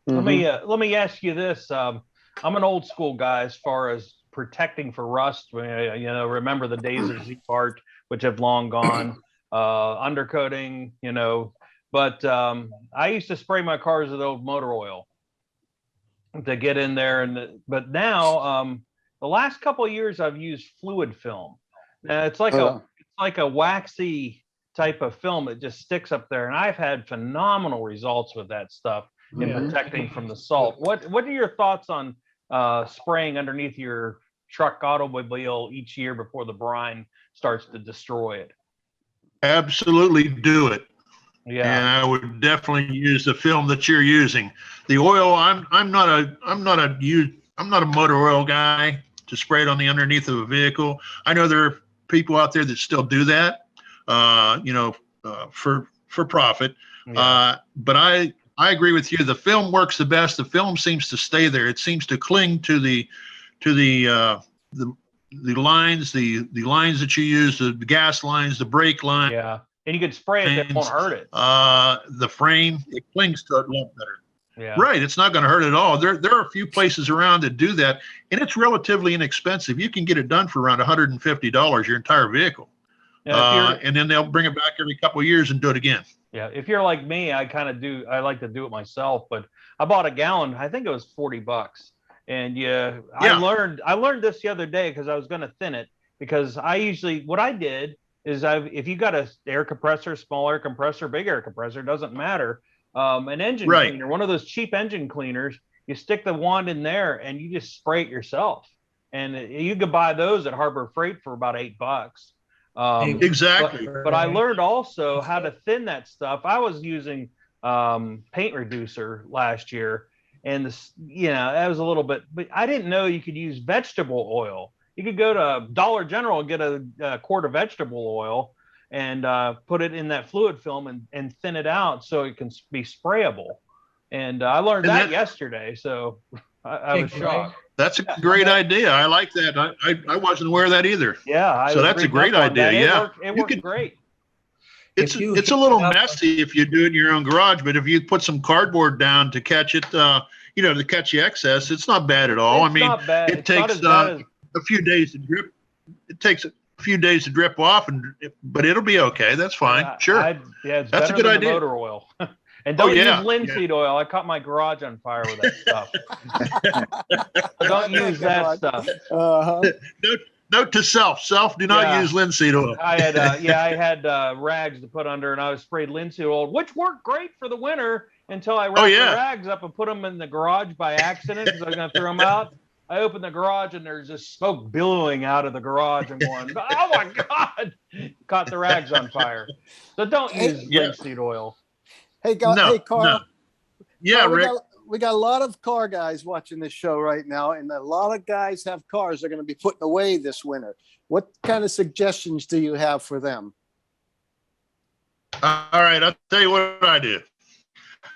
A: Let me ask you this. I'm an old school guy as far as protecting for rust. Remember the days of Z-Part, which have long gone. Undercoating, but I used to spray my cars with old motor oil to get in there. But now the last couple of years I've used fluid film. It's like a waxy type of film that just sticks up there, and I've had phenomenal results with that stuff in protecting from the salt. What are your thoughts on spraying underneath your truck automobile each year before the brine starts to destroy it?
E: Absolutely do it.
A: Yeah.
E: And I would definitely use the film that you're using. The oil, I'm not a motor oil guy to spray it on the underneath of a vehicle. I know there are people out there that still do that, for profit.
A: Yeah.
E: But I agree with you. The film works the best. The film seems to stay there. It seems to cling to the lines, the lines that you use, the gas lines, the brake line.
A: Yeah. And you can spray it, it won't hurt it.
E: The frame, it clings to it a lot better.
A: Yeah.
E: Right. It's not going to hurt at all. There are a few places around that do that, and it's relatively inexpensive. You can get it done for around $150, your entire vehicle.
A: Yeah,
E: and then they'll bring it back every couple of years and do it again.
A: Yeah. If you're like me, I like to do it myself, but I bought a gallon. I think it was $40. And I learned this the other day because I was going to thin it, because what I did is if you got a air compressor, small air compressor, big air compressor, doesn't matter. An engine cleaner, one of those cheap engine cleaners, you stick the wand in there and you just spray it yourself. And you could buy those at Harbor Freight for about $8.
E: Exactly.
A: But I learned also how to thin that stuff. I was using paint reducer last year, and that was a little bit, but I didn't know you could use vegetable oil. You could go to Dollar General and get a quart of vegetable oil and put it in that fluid film and thin it out so it can be sprayable. And I learned that yesterday, so I was shocked.
E: That's a great idea. I like that. I wasn't aware of that either.
A: Yeah.
E: So that's a great idea. Yeah.
A: It worked great.
E: It's
D: If you
E: it's a
D: heat
E: little
D: it up-
E: messy if you do it in your own garage, but if you put some cardboard down to catch it, to catch the excess, it's not bad at all.
A: It's not bad.
E: It
A: It's not
E: takes
A: as bad as
E: a few days to drip. It takes a few days to drip off, but it'll be okay. That's fine. Sure.
A: It's
E: That's a
A: better
E: good
A: than
E: idea.
A: the motor oil. And don't
E: yeah,
A: use linseed oil. I caught my garage on fire with that stuff. Don't use that stuff.
B: Uh-huh.
E: Note to self: do not
A: Yeah.
E: use linseed oil.
A: I had rags to put under, and I was sprayed linseed oil, which worked great for the winter until I wrapped the rags up and put them in the garage by accident because I was going to throw them out. I opened the garage and there's just smoke billowing out of the garage. I'm going, oh my God! Caught the rags on fire. So don't use linseed oil.
B: Hey, Carl.
E: No. Yeah,
B: Carl,
E: Rick.
B: we got a lot of car guys watching this show right now, and a lot of guys have cars they're going to be putting away this winter. What kind of suggestions do you have for them?
E: All right, I'll tell you what I do.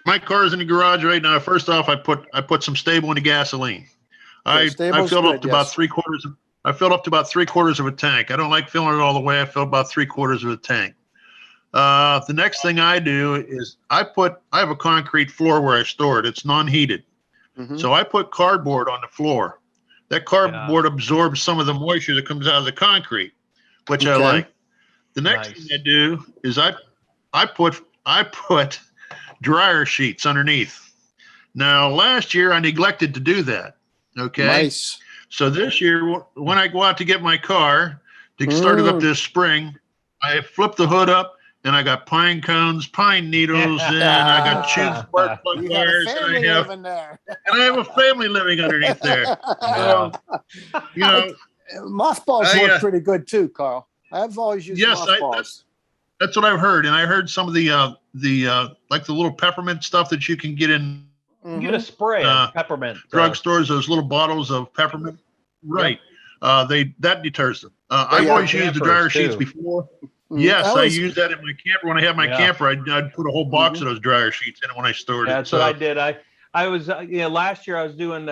E: My car's in the garage right now. First off, I put some stable into gasoline. I filled up to about 3/4. I filled up to about 3/4 of a tank. I don't like filling it all the way. I fill about 3/4 of a tank. The next thing I do is I have a concrete floor where I store it. It's non-heated.
B: Mhm.
E: So I put cardboard on the floor. That cardboard absorbs some of the moisture that comes out of the concrete, which I
B: Okay.
E: like. The next thing I do is I put dryer sheets underneath. Now, last year I neglected to do that. Okay.
B: Nice.
E: So this year, when I go out to get my car to start it up this spring, I flip the hood up and I got pine cones, pine needles, and I got tube spark plug
B: You got a
E: wires,
B: family living there.
E: and I have a family living underneath there.
A: Yeah.
B: Mothballs work pretty good too, Carl. I've always used mothballs.
E: That's what I've heard, and I heard some of the like the little peppermint stuff that you can get in
A: You get a spray of peppermint.
E: drugstores, those little bottles of peppermint. Right. That deters them. I've always used the dryer sheets before. Yes, I use that in my camper. When I have my camper, I'd put a whole box of those dryer sheets in it when I stored it.
A: That's what I did. I was last year I was doing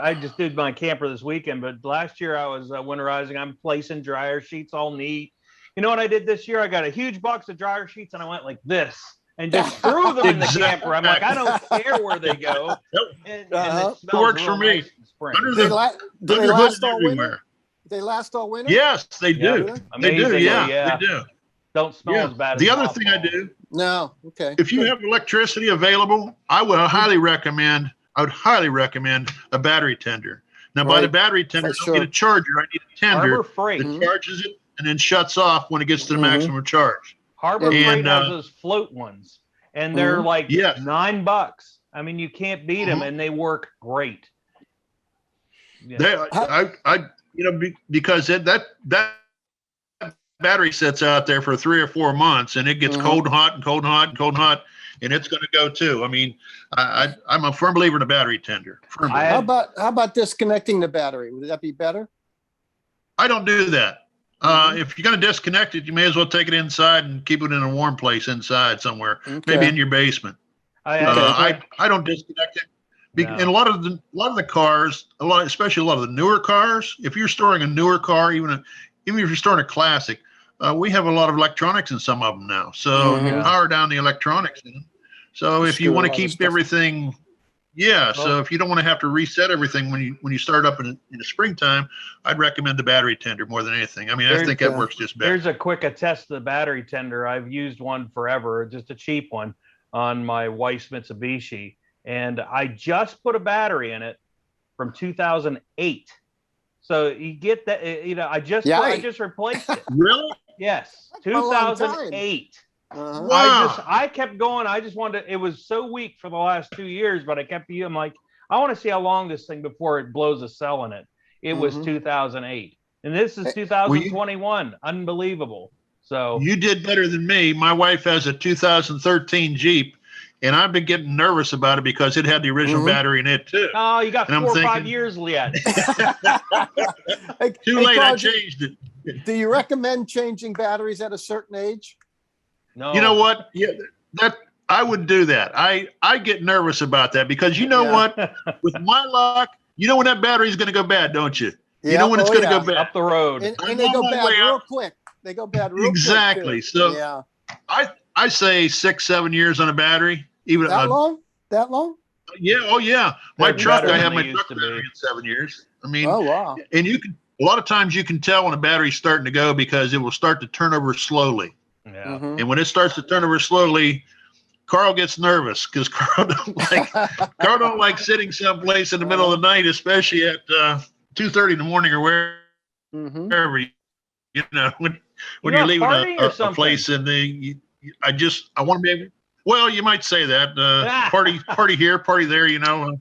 A: I just did my camper this weekend, but last year I was winterizing. I'm placing dryer sheets all neat. You know what I did this year? I got a huge box of dryer sheets and I went like this and just threw them in the camper. I'm like, I don't care where they go. And it smells
E: works for
A: real
E: me.
A: nice in spring.
B: Do they last all winter? They last all winter?
E: Yes, they do.
A: Yeah.
E: They do.
A: Amazingly,
E: Yeah, they do.
A: Don't smell as bad as
E: the other thing I
A: mothballs.
E: do,
B: No. Okay.
E: if you have electricity available, I would highly recommend a battery tender. Now, by the battery tender, I don't need a charger. I need a tender
A: Harbor Freight.
E: that charges it and then shuts off when it gets to the maximum charge.
A: Harbor Freight has those float ones, and they're like $9. I mean, you can't beat them, and they work great. Yeah.
E: Because that battery sits out there for 3 or 4 months, and it gets cold and hot and cold and hot and cold and hot, and it's going to go too. I mean, I'm a firm believer in a battery tender.
B: How about disconnecting the battery? Would that be better?
E: I don't do that. If you're going to disconnect it, you may as well take it inside and keep it in a warm place inside somewhere, maybe in your basement. I don't disconnect it. And a lot of the cars, especially a lot of the newer cars, if you're storing a newer car, even if you're storing a classic, we have a lot of electronics in some of them now. So you power down the electronics in them. So if you want to keep everything, so if you don't want to have to reset everything when you start up in the springtime, I'd recommend the battery tender more than anything. I mean, I think that works just better.
A: Here's a quick attest to the battery tender. I've used one forever, just a cheap one on my wife's Mitsubishi. And I just put a battery in it from 2008. So you get that, I just replaced it.
E: Really?
A: Yes. 2008.
B: Wow.
A: I kept going. I just wanted to, it was so weak for the last 2 years, but I kept I'm like, I want to see how long this thing before it blows a cell in it. It was 2008. And this is 2021. Unbelievable. So
E: you did better than me. My wife has a 2013 Jeep, and I've been getting nervous about it because it had the original battery in it too.
A: Oh, you got
E: and
A: 4 or 5 years yet.
E: Too late. I changed it.
B: Do you recommend changing batteries at a certain age?
A: No.
E: You know what? Yeah, that I would do that. I get nervous about that because you know what? With my luck, You know when that battery's going to go bad, don't you? You
B: Yeah,
E: know when it's
B: oh,
E: going to
B: yeah.
E: go bad.
A: Up the road.
B: And
E: I'm
B: they
E: on
B: go
E: my
B: bad
E: way
B: real
E: out.
B: quick. They go bad real
E: Exactly.
B: quick. Too.
E: So
B: yeah.
E: I say 6-7 years on a battery. Even
B: That long? That long?
E: yeah, oh yeah. My
A: They're
E: truck,
A: better
E: I
A: than
E: have
A: they
E: my
A: used
E: truck
A: to
E: battery
A: be.
E: in 7 years. I mean,
B: Oh, wow.
E: and you can a lot of times you can tell when a battery's starting to go because it will start to turn over slowly.
A: Yeah.
B: Mhm.
E: And when it starts to turn over slowly, Carl gets nervous because Carl don't like sitting someplace in the middle of the night, especially at 2:30 in the morning or wherever.
B: Mhm.
E: You know, when
A: You're
E: you're
A: not
E: leaving
A: partying or
E: a
A: something?
E: place, and I want to be able. Well, you might say that party here, party there. You know,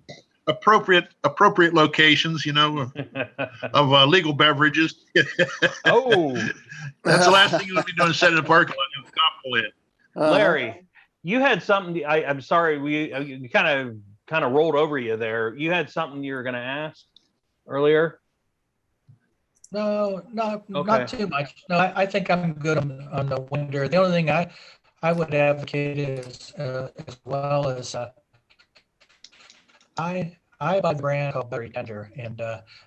E: appropriate locations. You know, of legal beverages.
A: Oh,
E: That's the last thing you want to be doing, sitting in the parking lot and couple in.
A: Larry, you had something. I'm sorry, we kind of rolled over you there. You had something you were going to ask earlier.
D: No,
A: Okay.
D: not too much. No, I think I'm good on the winter. The only thing I would advocate is as well as I buy a brand called Battery Tender, and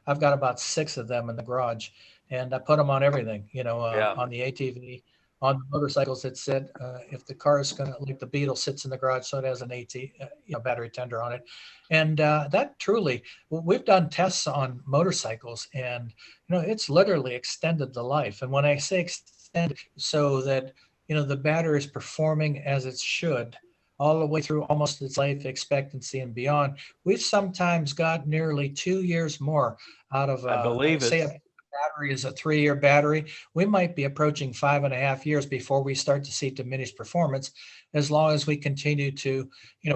D: I've got about 6 of them in the garage, and I put them on everything.
A: Yeah.
D: On the ATV, on the motorcycles that sit. If the car is gonna, like the Beetle sits in the garage, so it has an battery tender on it, and that truly, we've done tests on motorcycles, and it's literally extended the life. And when I say extended, so that the battery is performing as it should all the way through almost its life expectancy and beyond. We've sometimes got nearly 2 years more out of,
A: I believe
D: say,
A: it.
D: a battery is a 3-year battery. We might be approaching 5.5 years before we start to see diminished performance, as long as we continue to,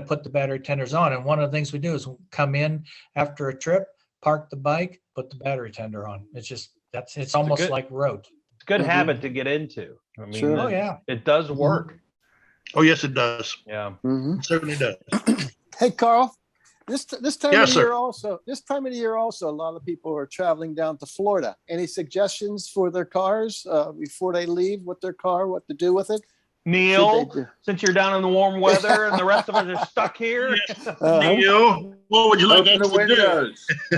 D: put the battery tenders on. And one of the things we do is come in after a trip, park the bike, put the battery tender on. It's almost
A: good-
D: like rote.
A: It's a good
B: Mhm.
A: habit to get into. I mean,
B: Sure.
D: Oh, yeah.
A: it does work.
E: Oh yes, it does.
A: Yeah.
B: Mhm.
E: It certainly does.
B: Hey, Carl. This time
E: Yes,
B: of the
E: sir.
B: year also. This time of the year also, a lot of people are traveling down to Florida. Any suggestions for their cars before they leave with their car? What to do with it?
A: Neil,
B: Should they do-
A: since you're down in the warm weather and the rest of us are stuck here.
B: Uh-huh.
E: Neil, what would you like
C: Open the
E: us to
C: windows.
E: do?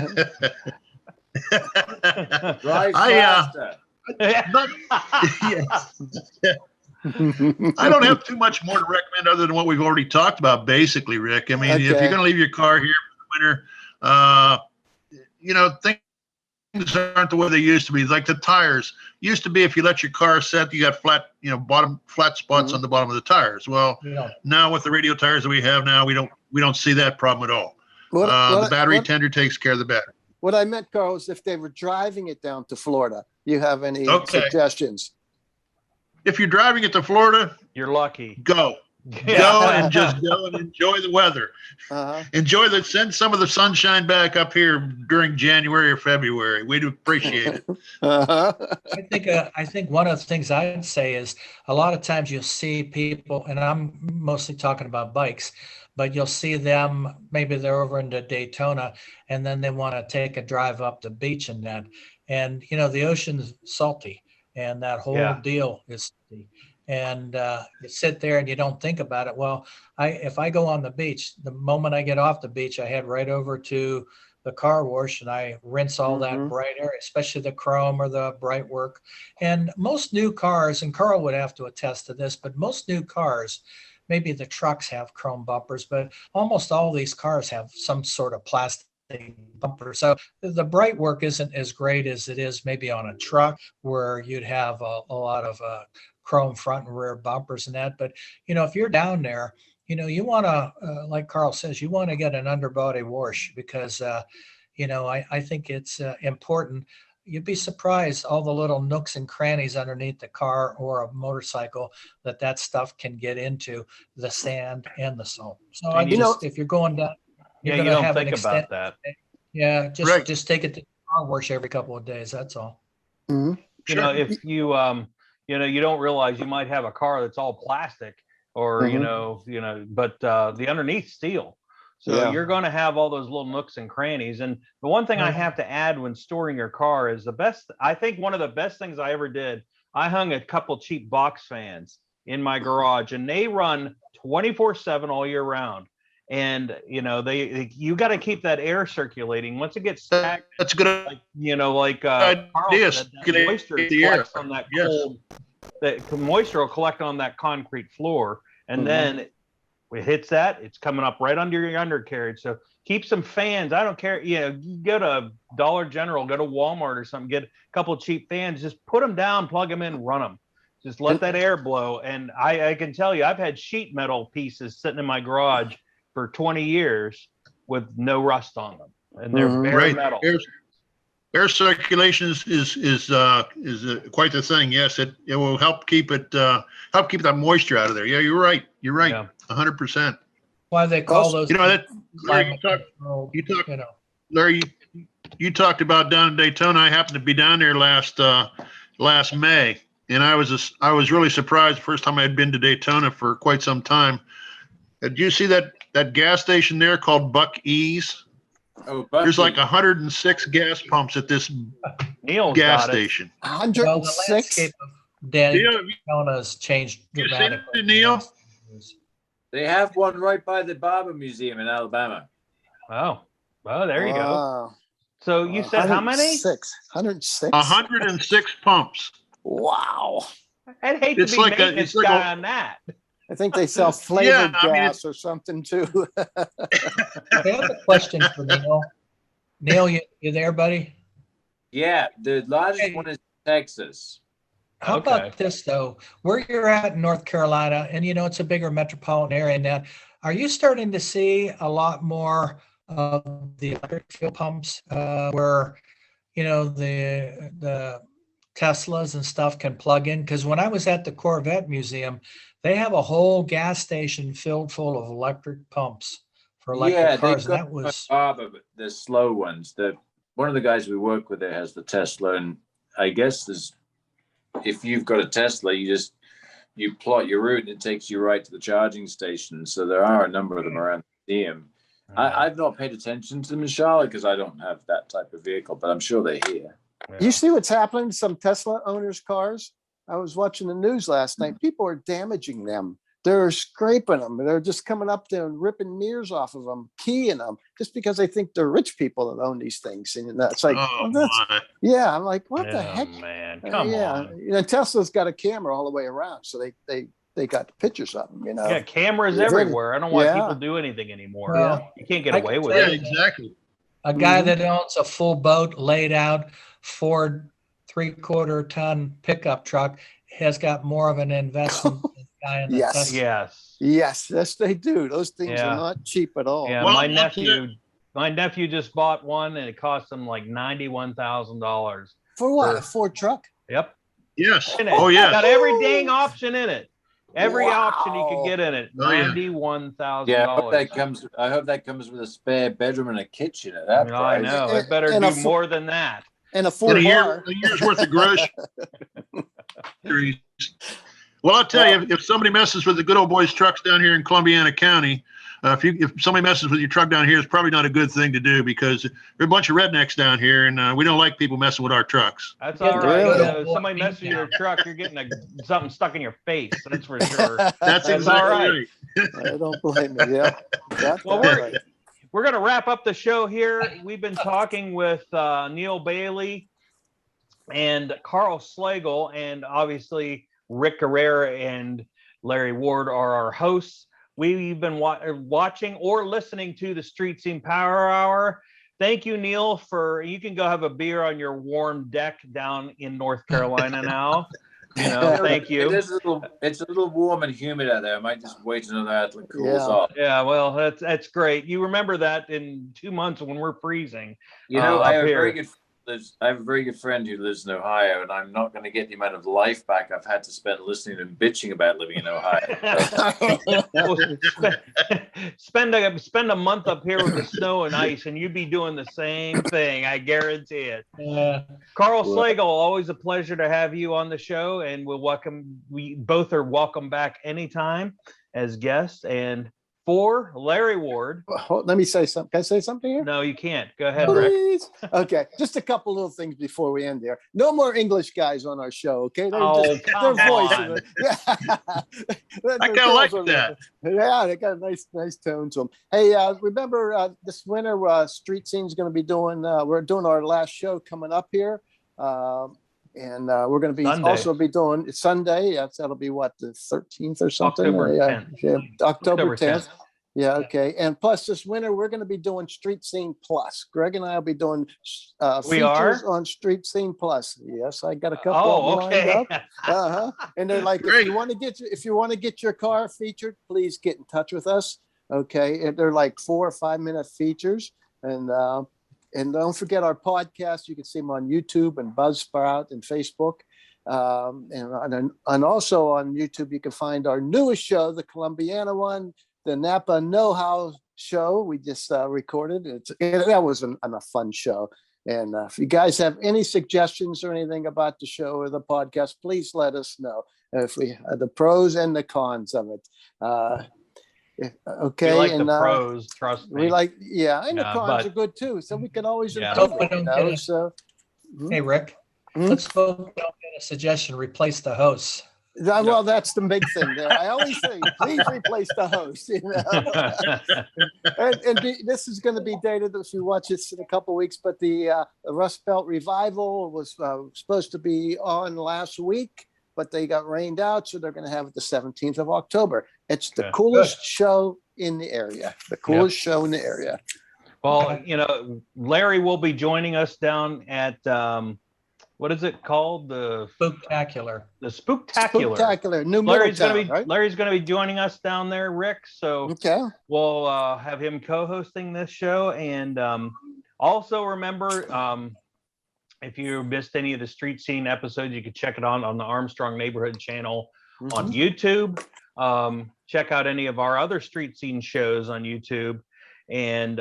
C: Drive
E: I,
C: faster.
E: not, yes. I don't have too much more to recommend other than what we've already talked about, basically, Rick. I mean, if you're
B: Okay.
E: going to leave your car here for the winter, things aren't the way they used to be. Like the tires used to be, if you let your car set, you got flat spots
B: Mhm.
E: on the bottom of the tires. Well,
D: Yeah.
E: now with the radial tires that we have now, we don't see that problem at all. The battery tender takes care of the battery.
B: What I meant, Carl, is if they were driving it down to Florida, you have any
E: Okay.
B: suggestions?
E: If you're driving it to Florida,
A: You're lucky.
E: go and just go and enjoy the weather.
B: Uh-huh.
E: Send some of the sunshine back up here during January or February. We'd appreciate it.
B: Uh-huh.
D: I think one of the things I'd say is a lot of times you'll see people, and I'm mostly talking about bikes, but you'll see them, maybe they're over into Daytona, and then they want to take a drive up the beach and that. And, the ocean's salty, and that whole
A: Yeah.
D: deal is salty. And you sit there and you don't think about it. Well, if I go on the beach, the moment I get off the beach, I head right over to the car wash and I rinse all that
B: Mhm.
D: bright area, especially the chrome or the bright work. And most new cars, and Carl would have to attest to this, but most new cars, maybe the trucks have chrome bumpers, but almost all these cars have some sort of plastic bumper. So the bright work isn't as great as it is maybe on a truck where you'd have a lot of chrome front and rear bumpers and that. But, if you're down there, you want to, like Carl says, you want to get an underbody wash because, I think it's important. You'd be surprised all the little nooks and crannies underneath the car or a motorcycle that stuff can get into, the sand and the salt. So
A: And
D: if you're going down,
A: Yeah,
D: you're
A: you
D: going to
A: don't
D: have an
A: think
D: extent.
A: about that.
D: Yeah,
E: Right.
D: just take it to the car wash every couple of days. That's all.
B: Mhm.
A: You
E: Sure.
A: know, if you you don't realize you might have a car that's all plastic or but the underneath steel. So
B: Yeah.
A: you're going to have all those little nooks and crannies. And the one thing I have to add when storing your car is I think one of the best things I ever did, I hung a couple cheap box fans in my garage and they run 24/7 all year round. And you got to keep that air circulating. Once it gets stagnant,
E: That's a good
A: Carl
E: idea.
A: said, that moisture
E: The air.
A: collects on that
E: Yes.
A: cold. That moisture will collect on that concrete floor, and then it hits that. It's coming up right under your undercarriage. So keep some fans. I don't care. You go to Dollar General, go to Walmart or something, get a couple of cheap fans. Just put them down, plug them in, run them. Just let that air blow. And I can tell you, I've had sheet metal pieces sitting in my garage for 20 years with no rust on them, and they're bare metal.
E: Air circulation is quite the thing. Yes, it will help keep that moisture out of there. Yeah, you're right. You're right. 100%.
D: Why they call those?
E: That Larry, Larry, you talked about down in Daytona. I happened to be down there last May, and I was really surprised the first time I had been to Daytona for quite some time. Did you see that gas station there called Buck E's?
C: Oh,
E: there's like 106 gas pumps at this
A: Neil's
E: gas station.
B: 106.
D: Well, the landscape of Daytona has changed dramatically.
E: Neil?
C: They have one right by the Barber Museum in Alabama.
A: Oh, there you go. So you said how many?
B: 106.
E: 106 pumps.
B: Wow.
A: I'd hate to be maintenance guy on that.
B: I think they sell flavored gas or something too.
D: I have a question for Neil. Neil, you there, buddy?
C: Yeah, the largest one is Texas.
D: How about this though? Where you're at in North Carolina, and it's a bigger metropolitan area now. Are you starting to see a lot more of the electric fuel pumps where the Teslas and stuff can plug in? Because when I was at the Corvette Museum, they have a whole gas station filled full of electric pumps for electric cars. And that was
C: the slow ones. One of the guys we work with there has the Tesla, and I guess if you've got a Tesla, you plot your route and it takes you right to the charging station. So there are a number of them around the museum. I've not paid attention to them in Charlotte because I don't have that type of vehicle, but I'm sure they're here.
B: You see what's happening to some Tesla owners' cars? I was watching the news last night. People are damaging them. They're scraping them. They're just coming up there and ripping mirrors off of them, keying them, just because they think they're rich people that own these things. And that's like, I'm like, what the heck?
A: Man, come on.
B: Tesla's got a camera all the way around, so they got pictures of them.
A: Yeah, cameras everywhere. I don't want people to do anything anymore.
D: Well,
A: you can't get away with it.
E: Exactly.
D: A guy that owns a full boat laid out Ford 3/4-ton pickup truck has got more of an investment than the guy in the Tesla.
B: Yes, they do. Those things are not cheap at all.
A: Yeah, my nephew just bought one, and it cost him like $91,000.
B: For what? A Ford truck?
A: Yep.
E: Yes.
A: Oh yeah. Got every dang option in it. Every option you could get in it. $91,000.
C: Yeah, I hope that comes with a spare bedroom and a kitchen at that price.
A: I know. It better do more than that.
B: And a full bar.
E: A year's worth of groceries. Well, I'll tell you, if somebody messes with the good old boys trucks down here in Columbiana County, if somebody messes with your truck down here, it's probably not a good thing to do because there are a bunch of rednecks down here, and we don't like people messing with our trucks.
A: That's all right. If somebody messes with your truck, you're getting something stuck in your face. That's for sure.
E: That's exactly
A: all right.
B: I don't blame you. Yeah.
A: Well, we're going to wrap up the show here. We've been talking with Neale Bayly and Carl Slagle, and obviously Rick Guerrera and Larry Ward are our hosts. We've been watching or listening to the Street Scene Power Hour. Thank you, Neale, you can go have a beer on your warm deck down in North Carolina now. Thank you.
C: It's a little warm and humid out there. I might just wait until that cools off.
A: Yeah, well, that's great. You remember that in 2 months when we're freezing.
C: I have a very good friend who lives in Ohio, and I'm not going to get the amount of life back I've had to spend listening and bitching about living in Ohio.
A: Spend a month up here with the snow and ice, and you'd be doing the same thing. I guarantee it. Carl Slagle, always a pleasure to have you on the show, and we both are welcome back anytime as guests. And for Larry Ward.
B: Let me say something. Can I say something here?
A: No, you can't. Go ahead, Rick.
B: Please. Okay, just a couple little things before we end there. No more English guys on our show, okay?
A: Oh, come on.
B: Yeah.
E: I kind of like that.
B: Yeah, they got a nice tone to them. Hey, remember this winter, Street Scene's going to be doing, we're doing our last show coming up here. And we're going to be
A: Sunday.
B: also be doing Sunday. That'll be what, the 13th or something?
A: October
B: Yeah,
A: 10th.
B: yeah, October
A: October
B: 10th. Yeah, okay. And plus this winter, we're going to be doing Street Scene Plus. Greg and I will be doing features on Street Scene Plus. Yes, I got a couple of them lined up. And they're like,
E: Great.
B: if you want to get your car featured, please get in touch with us. Okay. And they're like 4 or 5 minute features. And don't forget our podcast. You can see them on YouTube and Buzzsprout and Facebook. And also on YouTube, you can find our newest show, the Columbiana one, the Napa Know-How show. We just recorded. That was a fun show. And if you guys have any suggestions or anything about the show or the podcast, please let us know. If we the pros and the cons of it. Okay.
A: We like
B: and
A: the pros, trust me.
B: we like, and the cons are good too. So we can always improve it, you know? So,
D: Hey, Rick, let's hope we don't get a suggestion, replace the hosts.
B: well, that's the big thing there. I always say, please replace the host. You know, this is going to be dated if you watch this in a couple of weeks. But the Rust Belt Revival was supposed to be on last week, but they got rained out, so they're going to have it the 17th of October. It's the coolest show in the area. The coolest show in the area.
A: Well, you know, Larry will be joining us down at what is it called? The
D: Spooktacular.
A: The Spooktacular.
B: Spooktacular. New
A: Larry's
B: Middletown,
A: going to be
B: right?
A: Larry's going to be joining us down there, Rick. So
B: Okay.
A: we'll have him co-hosting this show. And also remember, if you missed any of the Street Scene episodes, you can check it on the Armstrong Neighborhood channel on YouTube. Check out any of our other Street Scene shows on YouTube. And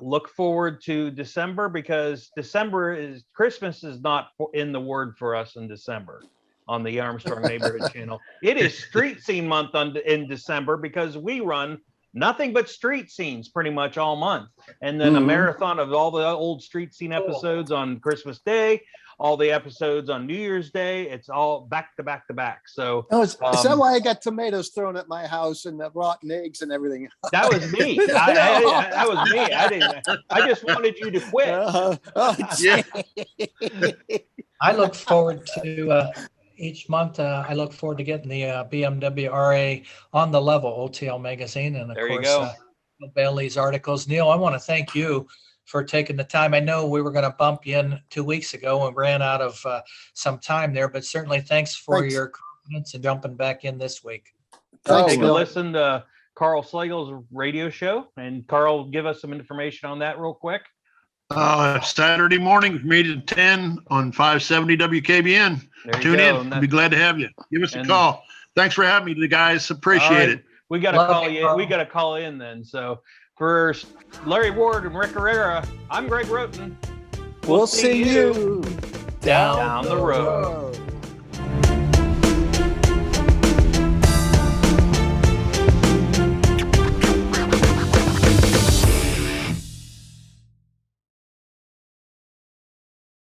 A: look forward to December, because Christmas is not in the word for us in December on the Armstrong Neighborhood channel. It is Street Scene month in December, because we run nothing but street scenes pretty much all month. And then a marathon of all the old Street Scene episodes on Christmas Day, all the episodes on New Year's Day. It's all back to back to back. So
B: is that why I got tomatoes thrown at my house and the rotten eggs and everything?
A: that was me. That was me. I just wanted you to quit.
D: I look forward to each month. I look forward to getting the BMW RA on the level OTL magazine, and of
A: There you
D: course
A: go.
D: Neale Bayly's articles. Neale, I want to thank you for taking the time. I know we were going to bump you in 2 weeks ago and ran out of some time there, but certainly thanks for your confidence and jumping back in this week.
B: Thanks,
A: Take a
B: Neil.
A: listen to Carl Slagle's radio show, and Carl, give us some information on that real quick.
E: Saturday morning from 8 to 10 on 570 WKBN.
A: There you
E: Tune
A: go.
E: in.
A: And
E: I'll be glad to have you. Give us a call. Thanks for having me, guys. Appreciate it.
A: We got to
D: Love
A: call
D: it,
A: you.
D: Carl.
A: We got to call in then. So for Larry Ward and Rick Herrera, I'm Greg Roten.
B: We'll see you
A: down the road.